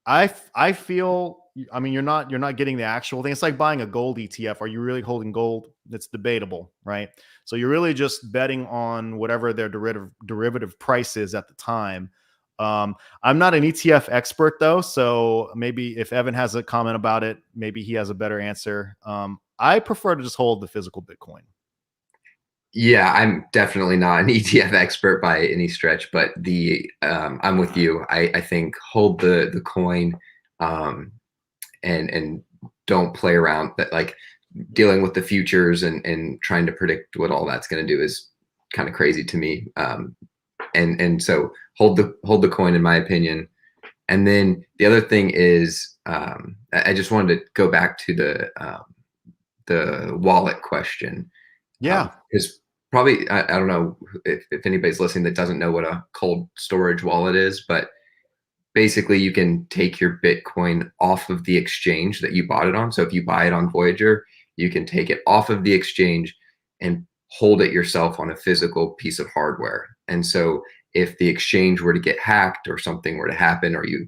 I feel, I mean, you're not getting the actual thing. It's like buying a gold ETF. Are you really holding gold? It's debatable, right? So you're really just betting on whatever their derivative price is at the time. I'm not an ETF expert though, so maybe if Evan has a comment about it, maybe he has a better answer. I prefer to just hold the physical Bitcoin. Yeah, I'm definitely not an ETF expert by any stretch, but I'm with you. I think hold the coin, and don't play around. That like dealing with the futures and trying to predict what all that's going to do is kind of crazy to me. And so hold the coin, in my opinion. And then the other thing is, I just wanted to go back to the wallet question. Yeah. Because probably, I don't know if anybody's listening that doesn't know what a cold storage wallet is, but basically you can take your Bitcoin off of the exchange that you bought it on. So if you buy it on Voyager, you can take it off of the exchange and hold it yourself on a physical piece of hardware. And so if the exchange were to get hacked or something were to happen, or you,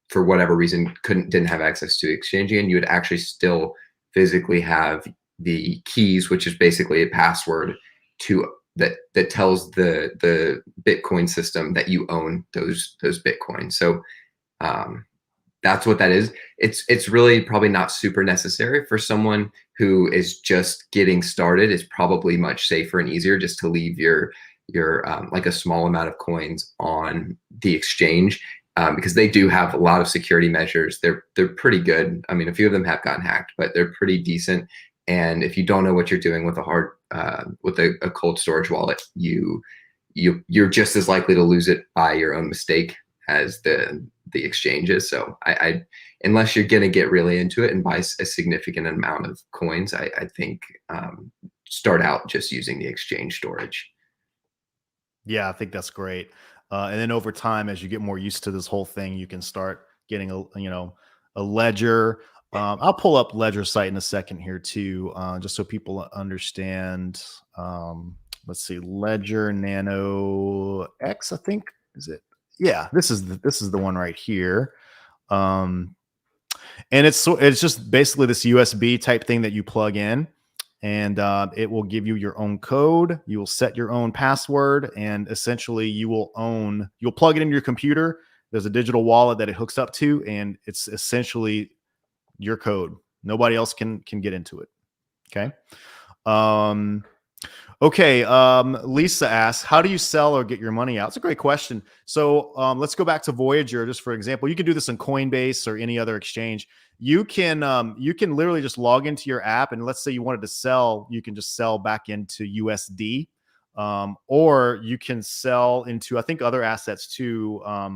for whatever reason didn't have access to exchanging, and you would actually still physically have the keys, which is basically a password that tells the Bitcoin system that you own those Bitcoins. So that's what that is. It's really probably not super necessary for someone who is just getting started. It's probably much safer and easier just to leave your like a small amount of coins on the exchange, because they do have a lot of security measures. They're pretty good. I mean, a few of them have gotten hacked, but they're pretty decent. And if you don't know what you're doing with a cold storage wallet, you're just as likely to lose it by your own mistake as the exchanges. So I unless you're going to get really into it and buy a significant amount of coins, I think start out just using the exchange storage. Yeah, I think that's great. And then over time, as you get more used to this whole thing, you can start getting a ledger. I'll pull up Ledger site in a second here too, just so people understand. Let's see, Ledger Nano X, I think, is it? Yeah, this is the one right here. And it's just basically this USB type thing that you plug in, and it will give you your own code. You will set your own password, and essentially you'll plug it into your computer. There's a digital wallet that it hooks up to, and it's essentially your code. Nobody else can get into it. Okay. Lisa asks, how do you sell or get your money out? It's a great question. So let's go back to Voyager, just for example. You can do this on Coinbase or any other exchange. You can literally just log into your app, and let's say you wanted to sell, you can just sell back into USD, or you can sell into, I think, other assets too. I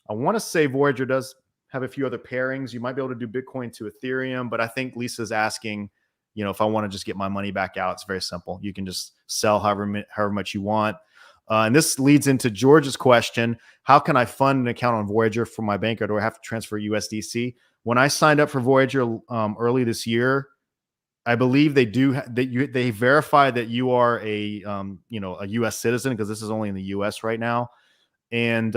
want to say Voyager does have a few other pairings. You might be able to do Bitcoin to Ethereum, but I think Lisa's asking if I want to just get my money back out, it's very simple. You can just sell however much you want. And this leads into George's question. How can I fund an account on Voyager for my bank, or do I have to transfer USDC? When I signed up for Voyager early this year, I believe they do they verify that you are a a US citizen, because this is only in the US right now. And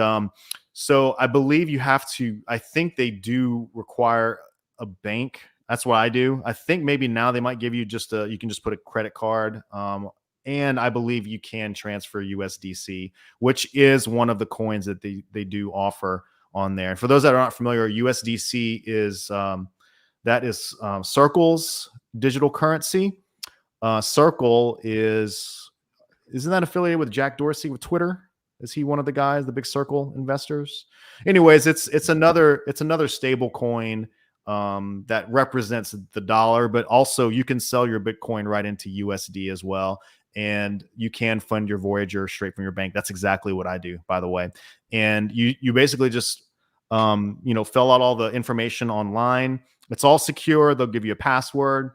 so I believe you have to, I think they do require a bank. That's what I do. I think maybe now they might give you you can just put a credit card. And I believe you can transfer USDC, which is one of the coins that they do offer on there. And for those that are not familiar, USDC is Circle's digital currency. Circle isn't that affiliated with Jack Dorsey with Twitter? Is he one of the guys, the big Circle investors? Anyways, it's another stable coin that represents the dollar, but also you can sell your Bitcoin right into USD as well. And you can fund your Voyager straight from your bank. That's exactly what I do, by the way. And you basically just fill out all the information online. It's all secure. They'll give you a password,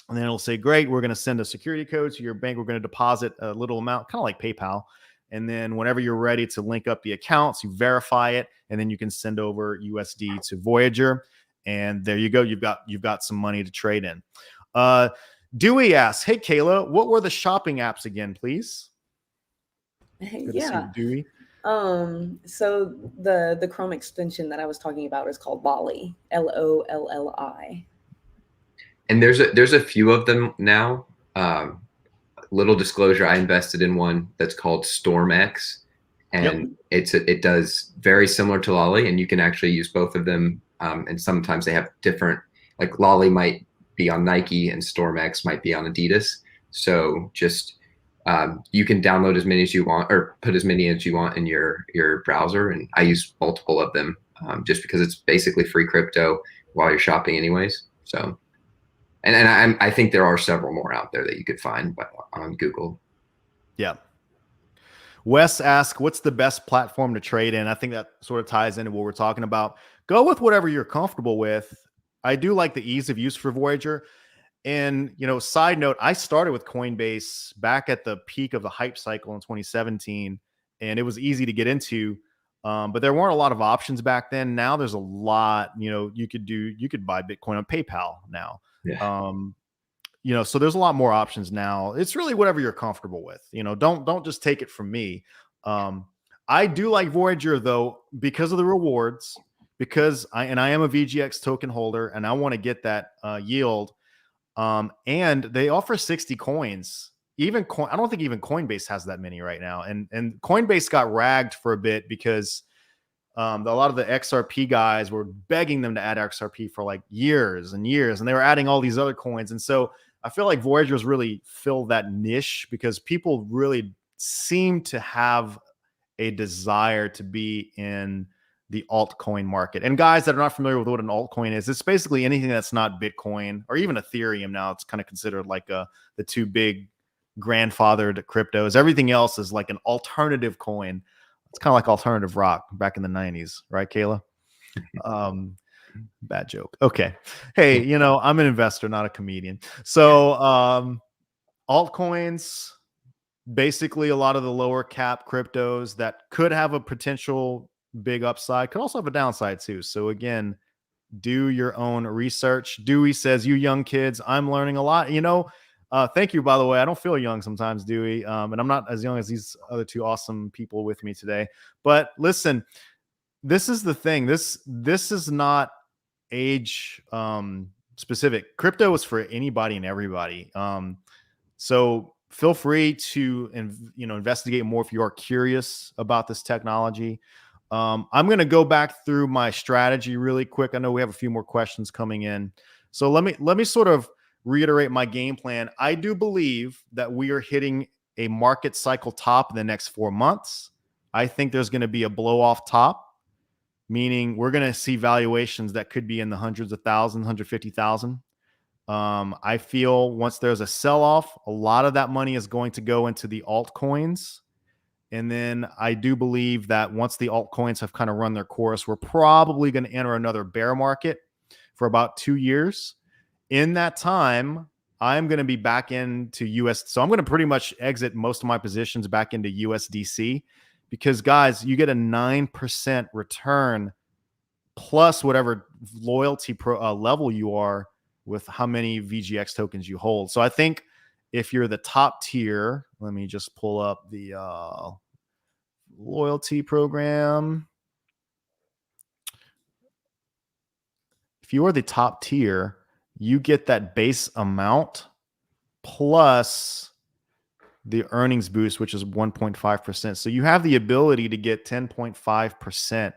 and then it'll say, great, we're going to send a security code to your bank. We're going to deposit a little amount, kind of like PayPal. And then whenever you're ready to link up the accounts, you verify it, and then you can send over USD to Voyager. And there you go. You've got some money to trade in. Dewey asks, hey, Kayla, what were the shopping apps again, please? Good to see you, Dewey. So the Chrome extension that I was talking about is called Lolli, Lolli. And there's a few of them now. Little disclosure, I invested in one that's called StormX, and it does very similar to Lolli, and you can actually use both of them. And sometimes they have different, like Lolli might be on Nike and StormX might be on Adidas. So just you can download as many as you want, or put as many as you want in your browser. And I use multiple of them just because it's basically free crypto while you're shopping anyways. So. And I think there are several more out there that you could find on Google. Yeah. Wes asks, what's the best platform to trade in? I think that sort of ties into what we're talking about. Go with whatever you're comfortable with. I do like the ease of use for Voyager. And, side note, I started with Coinbase back at the peak of the hype cycle in 2017, and it was easy to get into. But there weren't a lot of options back then. Now there's a lot, you could buy Bitcoin on PayPal now. Yeah. So there's a lot more options now. It's really whatever you're comfortable with. Don't just take it from me. I do like Voyager though, because of the rewards, because I am a VGX token holder and I want to get that yield. And they offer 60 coins. I don't think even Coinbase has that many right now. And Coinbase got ragged for a bit because a lot of the XRP guys were begging them to add XRP for like years and years, and they were adding all these other coins. And so I feel like Voyager's really filled that niche because people really seem to have a desire to be in the altcoin market. And guys that are not familiar with what an altcoin is, it's basically anything that's not Bitcoin or even Ethereum. Now it's kind of considered like the two big grandfathered cryptos. Everything else is like an alternative coin. It's kind of like alternative rock back in the 90s, right, Kayla? Bad joke. Okay. Hey, I'm an investor, not a comedian. So altcoins, basically a lot of the lower cap cryptos that could have a potential big upside, could also have a downside too. So again, do your own research. Dewey says, you young kids, I'm learning a lot. Thank you, by the way. I don't feel young sometimes, Dewey. And I'm not as young as these other two awesome people with me today. But listen, this is the thing. This is not age specific. Crypto is for anybody and everybody. So feel free to investigate more if you are curious about this technology. I'm going to go back through my strategy really quick. I know we have a few more questions coming in. So let me sort of reiterate my game plan. I do believe that we are hitting a market cycle top in the next 4 months. I think there's going to be a blow off top, meaning we're going to see valuations that could be in the hundreds of thousands, 150,000. I feel once there's a sell off, a lot of that money is going to go into the altcoins. And then I do believe that once the altcoins have kind of run their course, we're probably going to enter another bear market for about 2 years. In that time, I'm going to be back into US. So I'm going to pretty much exit most of my positions back into USDC because, guys, you get a 9% return plus whatever loyalty level you are with how many VGX tokens you hold. So I think if you're the top tier, let me just pull up the loyalty program. If you are the top tier, you get that base amount plus the earnings boost, which is 1.5%. So you have the ability to get 10.5%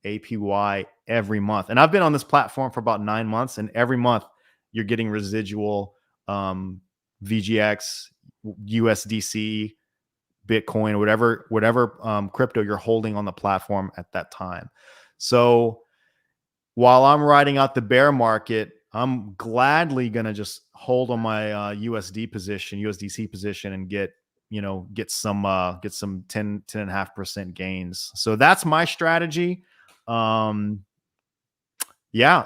APY every month. And I've been on this platform for about 9 months, and every month you're getting residual VGX, USDC, Bitcoin, whatever crypto you're holding on the platform at that time. So while I'm riding out the bear market, I'm gladly going to just hold on my USDC position and get some 10.5% gains. So that's my strategy. Yeah.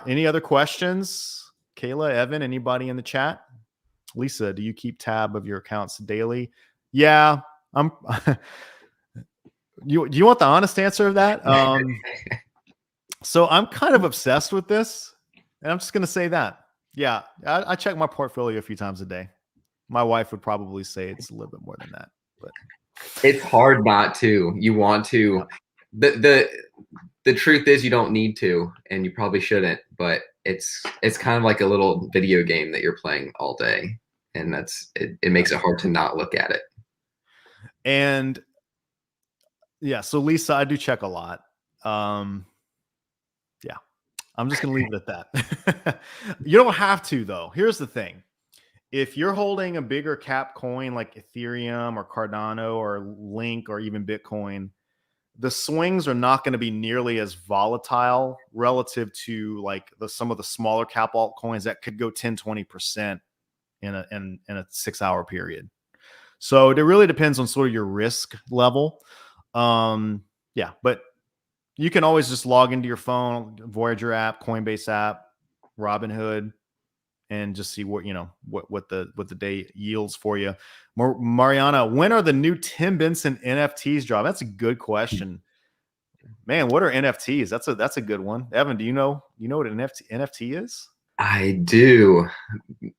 Any other questions? Kayla, Evan, anybody in the chat? Lisa, do you keep tab of your accounts daily? Yeah. Do you want the honest answer of that? So I'm kind of obsessed with this, and I'm just going to say that. Yeah, I check my portfolio a few times a day. My wife would probably say it's a little bit more than that, but it's hard not to. You want to. Yeah. The truth is you don't need to, and you probably shouldn't, but it's kind of like a little video game that you're playing all day, and it makes it hard to not look at it. And yeah, so Lisa, I do check a lot. Yeah, I'm just going to leave it at that. You don't have to, though. Here's the thing. If you're holding a bigger cap coin like Ethereum or Cardano or Link or even Bitcoin, the swings are not going to be nearly as volatile relative to like some of the smaller cap altcoins that could go 10-20% in a 6-hour period. So it really depends on sort of your risk level. Yeah, but you can always just log into your phone, Voyager app, Coinbase app, Robinhood, and just see what the day yields for you. Mariana, when are the new Tim Benson NFTs drop? That's a good question. Man, what are NFTs? That's a good one. Evan, do you know what an NFT is? I do,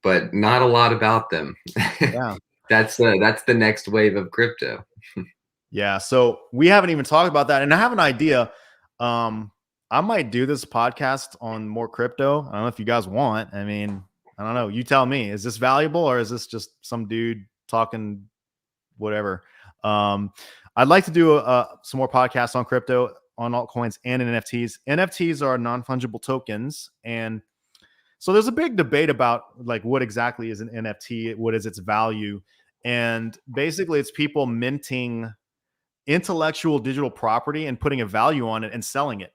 but not a lot about them. Yeah. That's the next wave of crypto. Yeah, so we haven't even talked about that, and I have an idea. I might do this podcast on more crypto. I don't know if you guys want. I mean, I don't know. You tell me. Is this valuable or is this just some dude talking whatever? I'd like to do some more podcasts on crypto, on altcoins, and NFTs. NFTs are non-fungible tokens, and so there's a big debate about like what exactly is an NFT, what is its value, and basically it's people minting intellectual digital property and putting a value on it and selling it.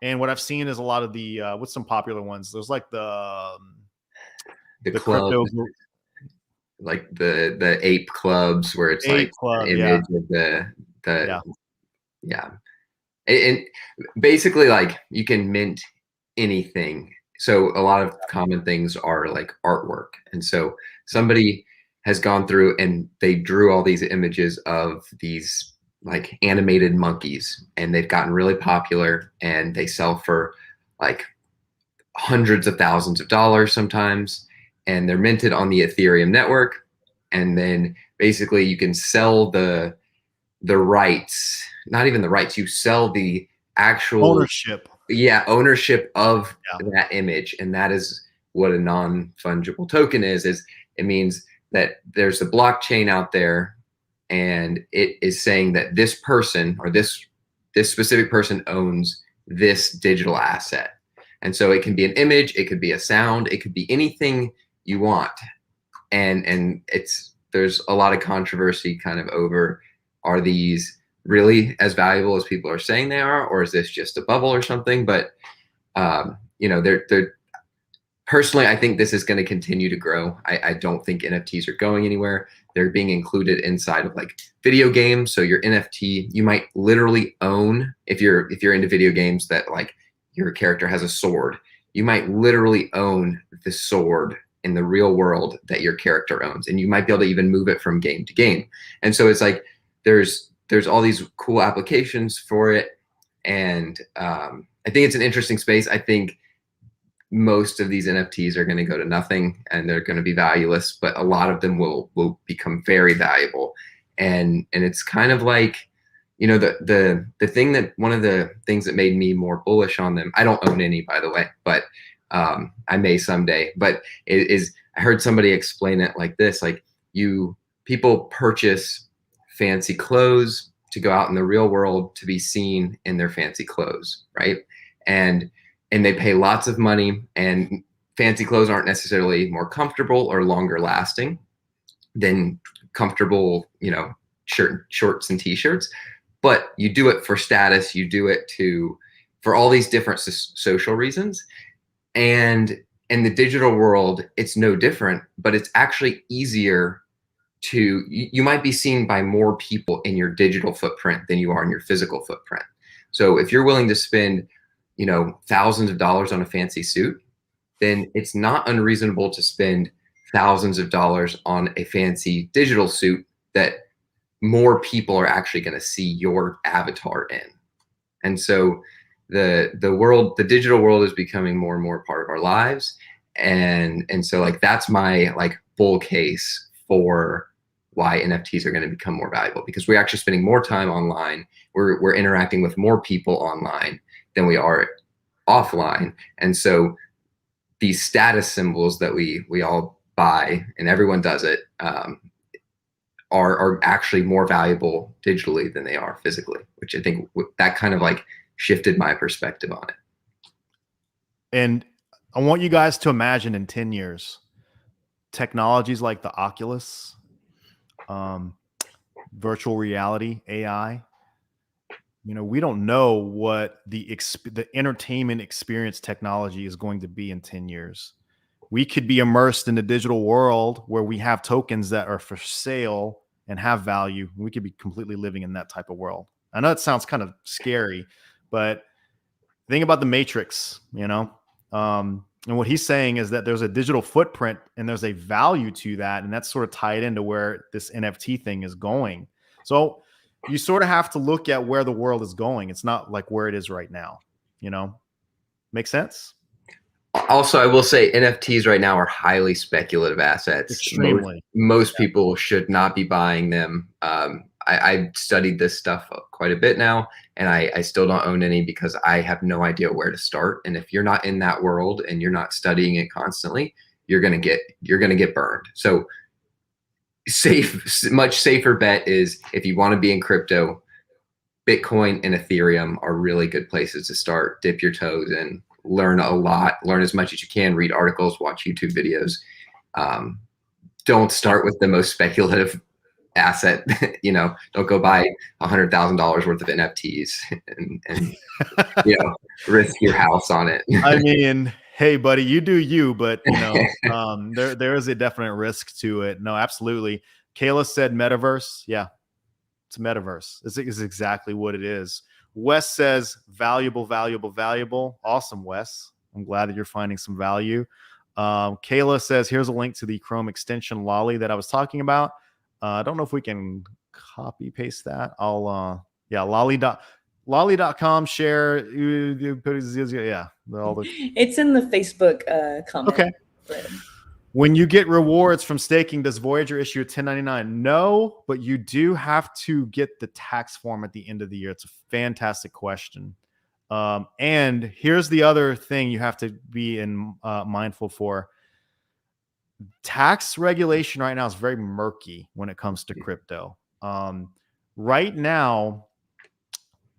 And what I've seen is a lot of the what's some popular ones. There's like the clubs, crypto, like the ape clubs where it's ape like club, an image of the yeah. And basically like you can mint anything. So a lot of common things are like artwork. And so somebody has gone through and they drew all these images of these like animated monkeys, and they've gotten really popular, and they sell for like hundreds of thousands of dollars sometimes, and they're minted on the Ethereum network. And then basically you can sell the rights, not even the rights, you sell the actual ownership. Yeah, ownership of that image. And that is what a non-fungible token is it means that there's a blockchain out there, and it is saying that this person or this specific person owns this digital asset. And so it can be an image, it could be a sound, it could be anything you want. And there's a lot of controversy kind of over, are these really as valuable as people are saying they are, or is this just a bubble or something? But they're personally, I think this is going to continue to grow. I don't think NFTs are going anywhere. They're being included inside of like video games. So your NFT, you might literally own, if you're into video games, that like your character has a sword, you might literally own the sword in the real world that your character owns, and you might be able to even move it from game to game. And so it's like there's all these cool applications for it, and I think it's an interesting space. I think most of these NFTs are going to go to nothing and they're going to be valueless, but a lot of them will become very valuable. And it's kind of like, you know, the thing that, one of the things that made me more bullish on them, I don't own any, by the way, but I may someday, but it is, I heard somebody explain it like this, like people purchase fancy clothes to go out in the real world to be seen in their fancy clothes, right? And they pay lots of money, and fancy clothes aren't necessarily more comfortable or longer lasting than comfortable, you know, shorts and t-shirts, but you do it for status, you do it for all these different social reasons. And in the digital world, it's no different, but it's actually easier to, you might be seen by more people in your digital footprint than you are in your physical footprint. So if you're willing to spend, you know, thousands of dollars on a fancy suit, then it's not unreasonable to spend thousands of dollars on a fancy digital suit that more people are actually going to see your avatar in. And so the digital world is becoming more and more part of our lives. And so like, that's my like bull case for why NFTs are going to become more valuable, because we're actually spending more time online. We're interacting with more people online than we are offline. And so these status symbols that we all buy, and everyone does it, are actually more valuable digitally than they are physically, which I think that kind of like shifted my perspective on it. And I want you guys to imagine in 10 years, technologies like the Oculus, virtual reality, AI, you know, we don't know what the entertainment experience technology is going to be in 10 years. We could be immersed in the digital world where we have tokens that are for sale and have value. We could be completely living in that type of world. I know it sounds kind of scary, but think about the Matrix, you know, and what he's saying is that there's a digital footprint and there's a value to that. And that's sort of tied into where this NFT thing is going. So you sort of have to look at where the world is going. It's not like where it is right now, you know, make sense? Also, I will say NFTs right now are highly speculative assets. Extremely. Most people should not be buying them. I studied this stuff quite a bit now, and I still don't own any because I have no idea where to start. And if you're not in that world and you're not studying it constantly, you're gonna get burned. So much safer bet is, if you want to be in crypto, Bitcoin and Ethereum are really good places to start. Dip your toes in, learn a lot, learn as much as you can, read articles, watch YouTube videos. Don't start with the most speculative asset. You know, don't go buy $100,000 worth of NFTs and you know, risk your house on it. I mean, hey buddy, you do you, but you know, there is a definite risk to it. No, absolutely. Kayla said metaverse. Yeah, it's a metaverse. This is exactly what it is. Wes says valuable, valuable, valuable. Awesome, Wes. I'm glad that you're finding some value. Kayla says, here's a link to the Chrome extension Lolly that I was talking about. I don't know if we can copy paste that. I'll yeah, lolly.com share. Yeah. It's in the Facebook comment. Okay. Thread. When you get rewards from staking, does Voyager issue a 1099? No, but you do have to get the tax form at the end of the year. It's a fantastic question. And here's the other thing you have to be mindful for. Tax regulation right now is very murky when it comes to crypto. Right now,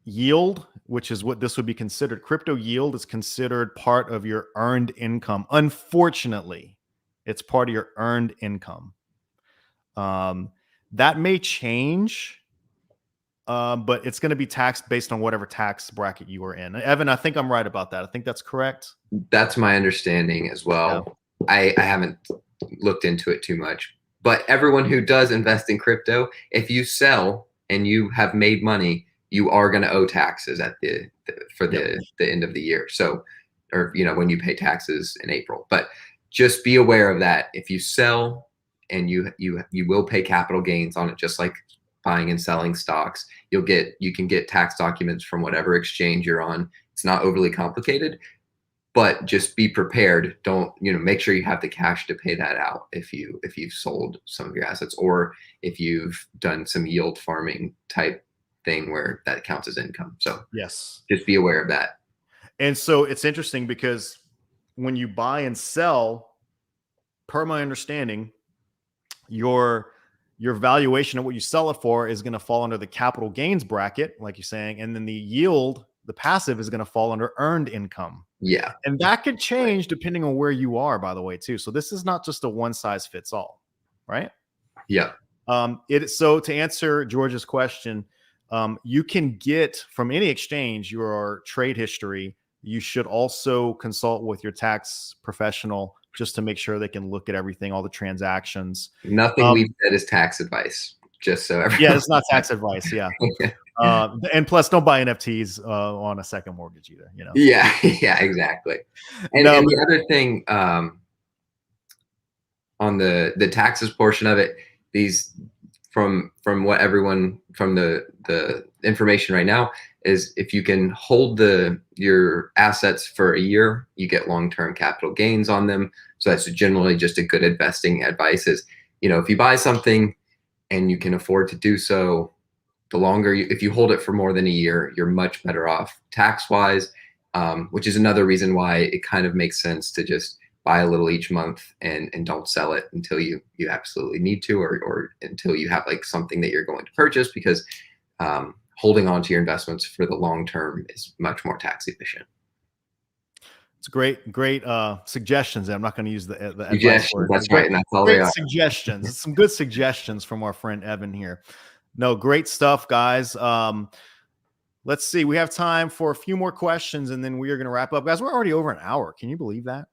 yield, which is what this would be considered, crypto yield is considered part of your earned income. Unfortunately, it's part of your earned income. That may change, but it's going to be taxed based on whatever tax bracket you are in. Evan, I think I'm right about that. I think that's correct. That's my understanding as well. Yeah. I haven't looked into it too much, but everyone who does invest in crypto, if you sell and you have made money, you are going to owe taxes at the end of the year. So, or, you know, when you pay taxes in April. But just be aware of that. If you sell, and you will pay capital gains on it, just like buying and selling stocks. You can get tax documents from whatever exchange you're on. It's not overly complicated, but just be prepared. Don't, make sure you have the cash to pay that out if you've sold some of your assets, or if you've done some yield farming type thing where that counts as income. So yes, just be aware of that. And so it's interesting because when you buy and sell, per my understanding, your valuation of what you sell it for is going to fall under the capital gains bracket, like you're saying, and then the yield, the passive, is going to fall under earned income. Yeah. And that could change depending on where you are, by the way, too. So this is not just a one size fits all, right? Yeah. So to answer George's question, you can get from any exchange your trade history. You should also consult with your tax professional just to make sure they can look at everything, all the transactions. Nothing we've said is tax advice, just so everyone. Yeah, it's not tax advice. Yeah. And plus, don't buy NFTs on a second mortgage either. Yeah, yeah, exactly. And the other thing, on the taxes portion of it, these from what everyone from the information right now is, if you can hold your assets for a year, you get long-term capital gains on them. So that's generally just a good investing advice is, if you buy something and you can afford to do so, the longer if you hold it for more than a year, you're much better off tax-wise, which is another reason why it kind of makes sense to just buy a little each month and don't sell it until you absolutely need to, or until you have like something that you're going to purchase, because holding on to your investments for the long term is much more tax efficient. It's great suggestions. I'm not going to use the advice word. That's right. And that's all great suggestions. It's some good suggestions from our friend Evan here. No, great stuff, guys. Let's see. We have time for a few more questions, and then we are going to wrap up. Guys, we're already over an hour. Can you believe that?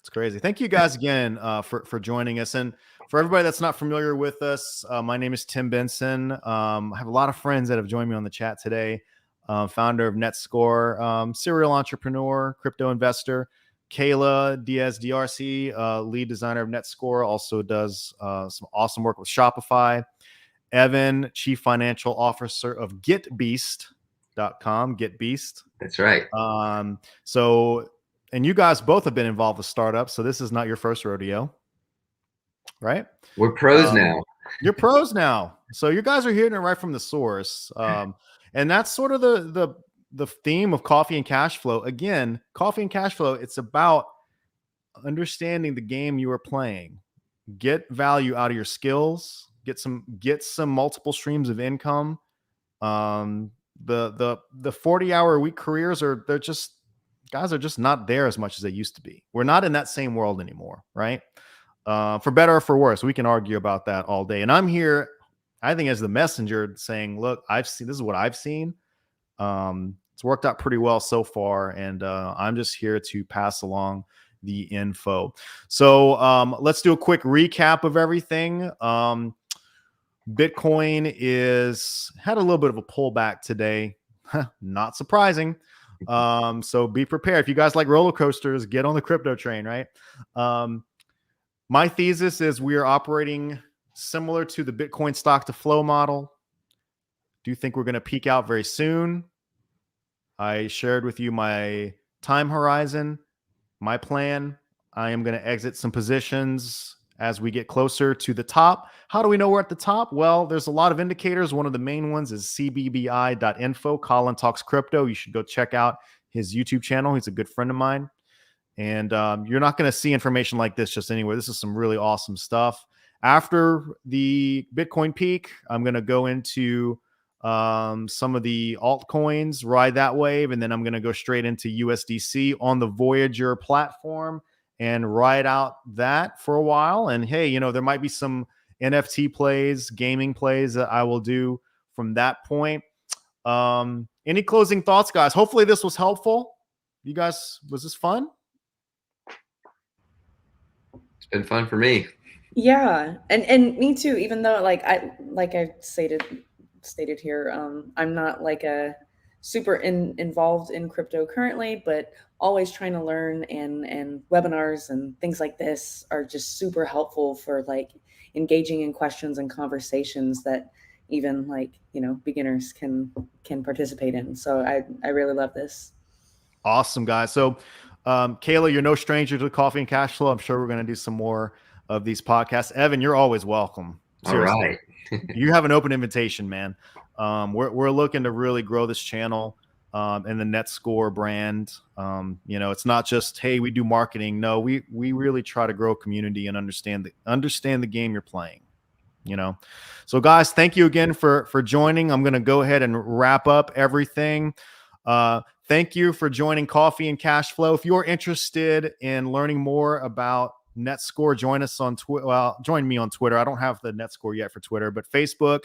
It's crazy. Thank you guys again for joining us. And for everybody that's not familiar with us, my name is Tim Benson. I have a lot of friends that have joined me on the chat today. Founder of NetScore, serial entrepreneur, crypto investor. Kayla Diaz DRC, lead designer of NetScore, also does some awesome work with Shopify. Evan, chief financial officer of GetBeast.com. GetBeast. That's right. And you guys both have been involved with startups, so this is not your first rodeo, right? We're pros now. You're pros now. So you guys are hearing it right from the source. And that's sort of the theme of Coffee and Cashflow. Again, Coffee and Cashflow, it's about understanding the game you are playing. Get value out of your skills. Get some multiple streams of income. The 40-hour a week careers guys are just not there as much as they used to be. We're not in that same world anymore, right? For better or for worse, we can argue about that all day. And I'm here, I think, as the messenger saying, look, this is what I've seen. It's worked out pretty well so far. And I'm just here to pass along the info. So let's do a quick recap of everything. Bitcoin had a little bit of a pullback today. Not surprising. So be prepared. If you guys like roller coasters, get on the crypto train, right? My thesis is we are operating similar to the Bitcoin stock to flow model. Do you think we're going to peak out very soon? I shared with you my time horizon, my plan. I am going to exit some positions as we get closer to the top. How do we know we're at the top? Well, there's a lot of indicators. One of the main ones is cbbi.info. Colin Talks Crypto. You should go check out his YouTube channel. He's a good friend of mine. And you're not going to see information like this just anywhere. This is some really awesome stuff. After the Bitcoin peak, I'm going to go into some of the altcoins, ride that wave, and then I'm going to go straight into USDC on the Voyager platform and ride out that for a while. And hey, there might be some NFT plays, gaming plays that I will do from that point. Any closing thoughts, guys? Hopefully this was helpful. You guys, was this fun? It's been fun for me. Yeah. And me too, even though I stated here, I'm not like a super involved in crypto currently, but always trying to learn, and webinars and things like this are just super helpful for like engaging in questions and conversations that even like, beginners can participate in. So I really love this. Awesome, guys. So Kayla, you're no stranger to Coffee and Cashflow. I'm sure we're going to do some more of these podcasts. Evan, you're always welcome. Seriously. All right. You have an open invitation, man. We're looking to really grow this channel and the NetScore brand. It's not just, hey, we do marketing. No, we really try to grow a community and understand the game you're playing. So guys, thank you again for joining. I'm going to go ahead and wrap up everything. Thank you for joining Coffee and Cashflow. If you're interested in learning more about NetScore, join us on Twitter. Well, join me on Twitter. I don't have the NetScore yet for Twitter, but Facebook.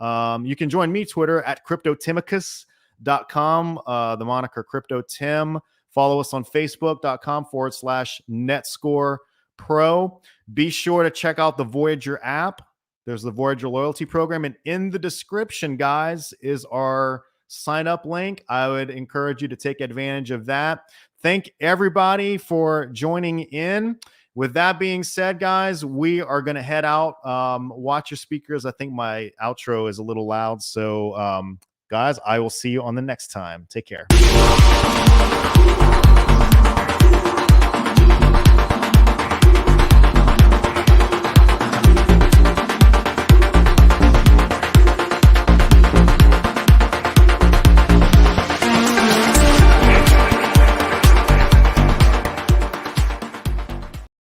You can join me Twitter at cryptotimicus.com, the moniker Crypto Tim. Follow us on Facebook.com/NetScore Pro. Be sure to check out the Voyager app. There's the Voyager Loyalty Program. And in the description, guys, is our sign up link. I would encourage you to take advantage of that. Thank everybody for joining in. With that being said, guys, we are going to head out. Watch your speakers. I think my outro is a little loud. So, guys, I will see you on the next time. Take care.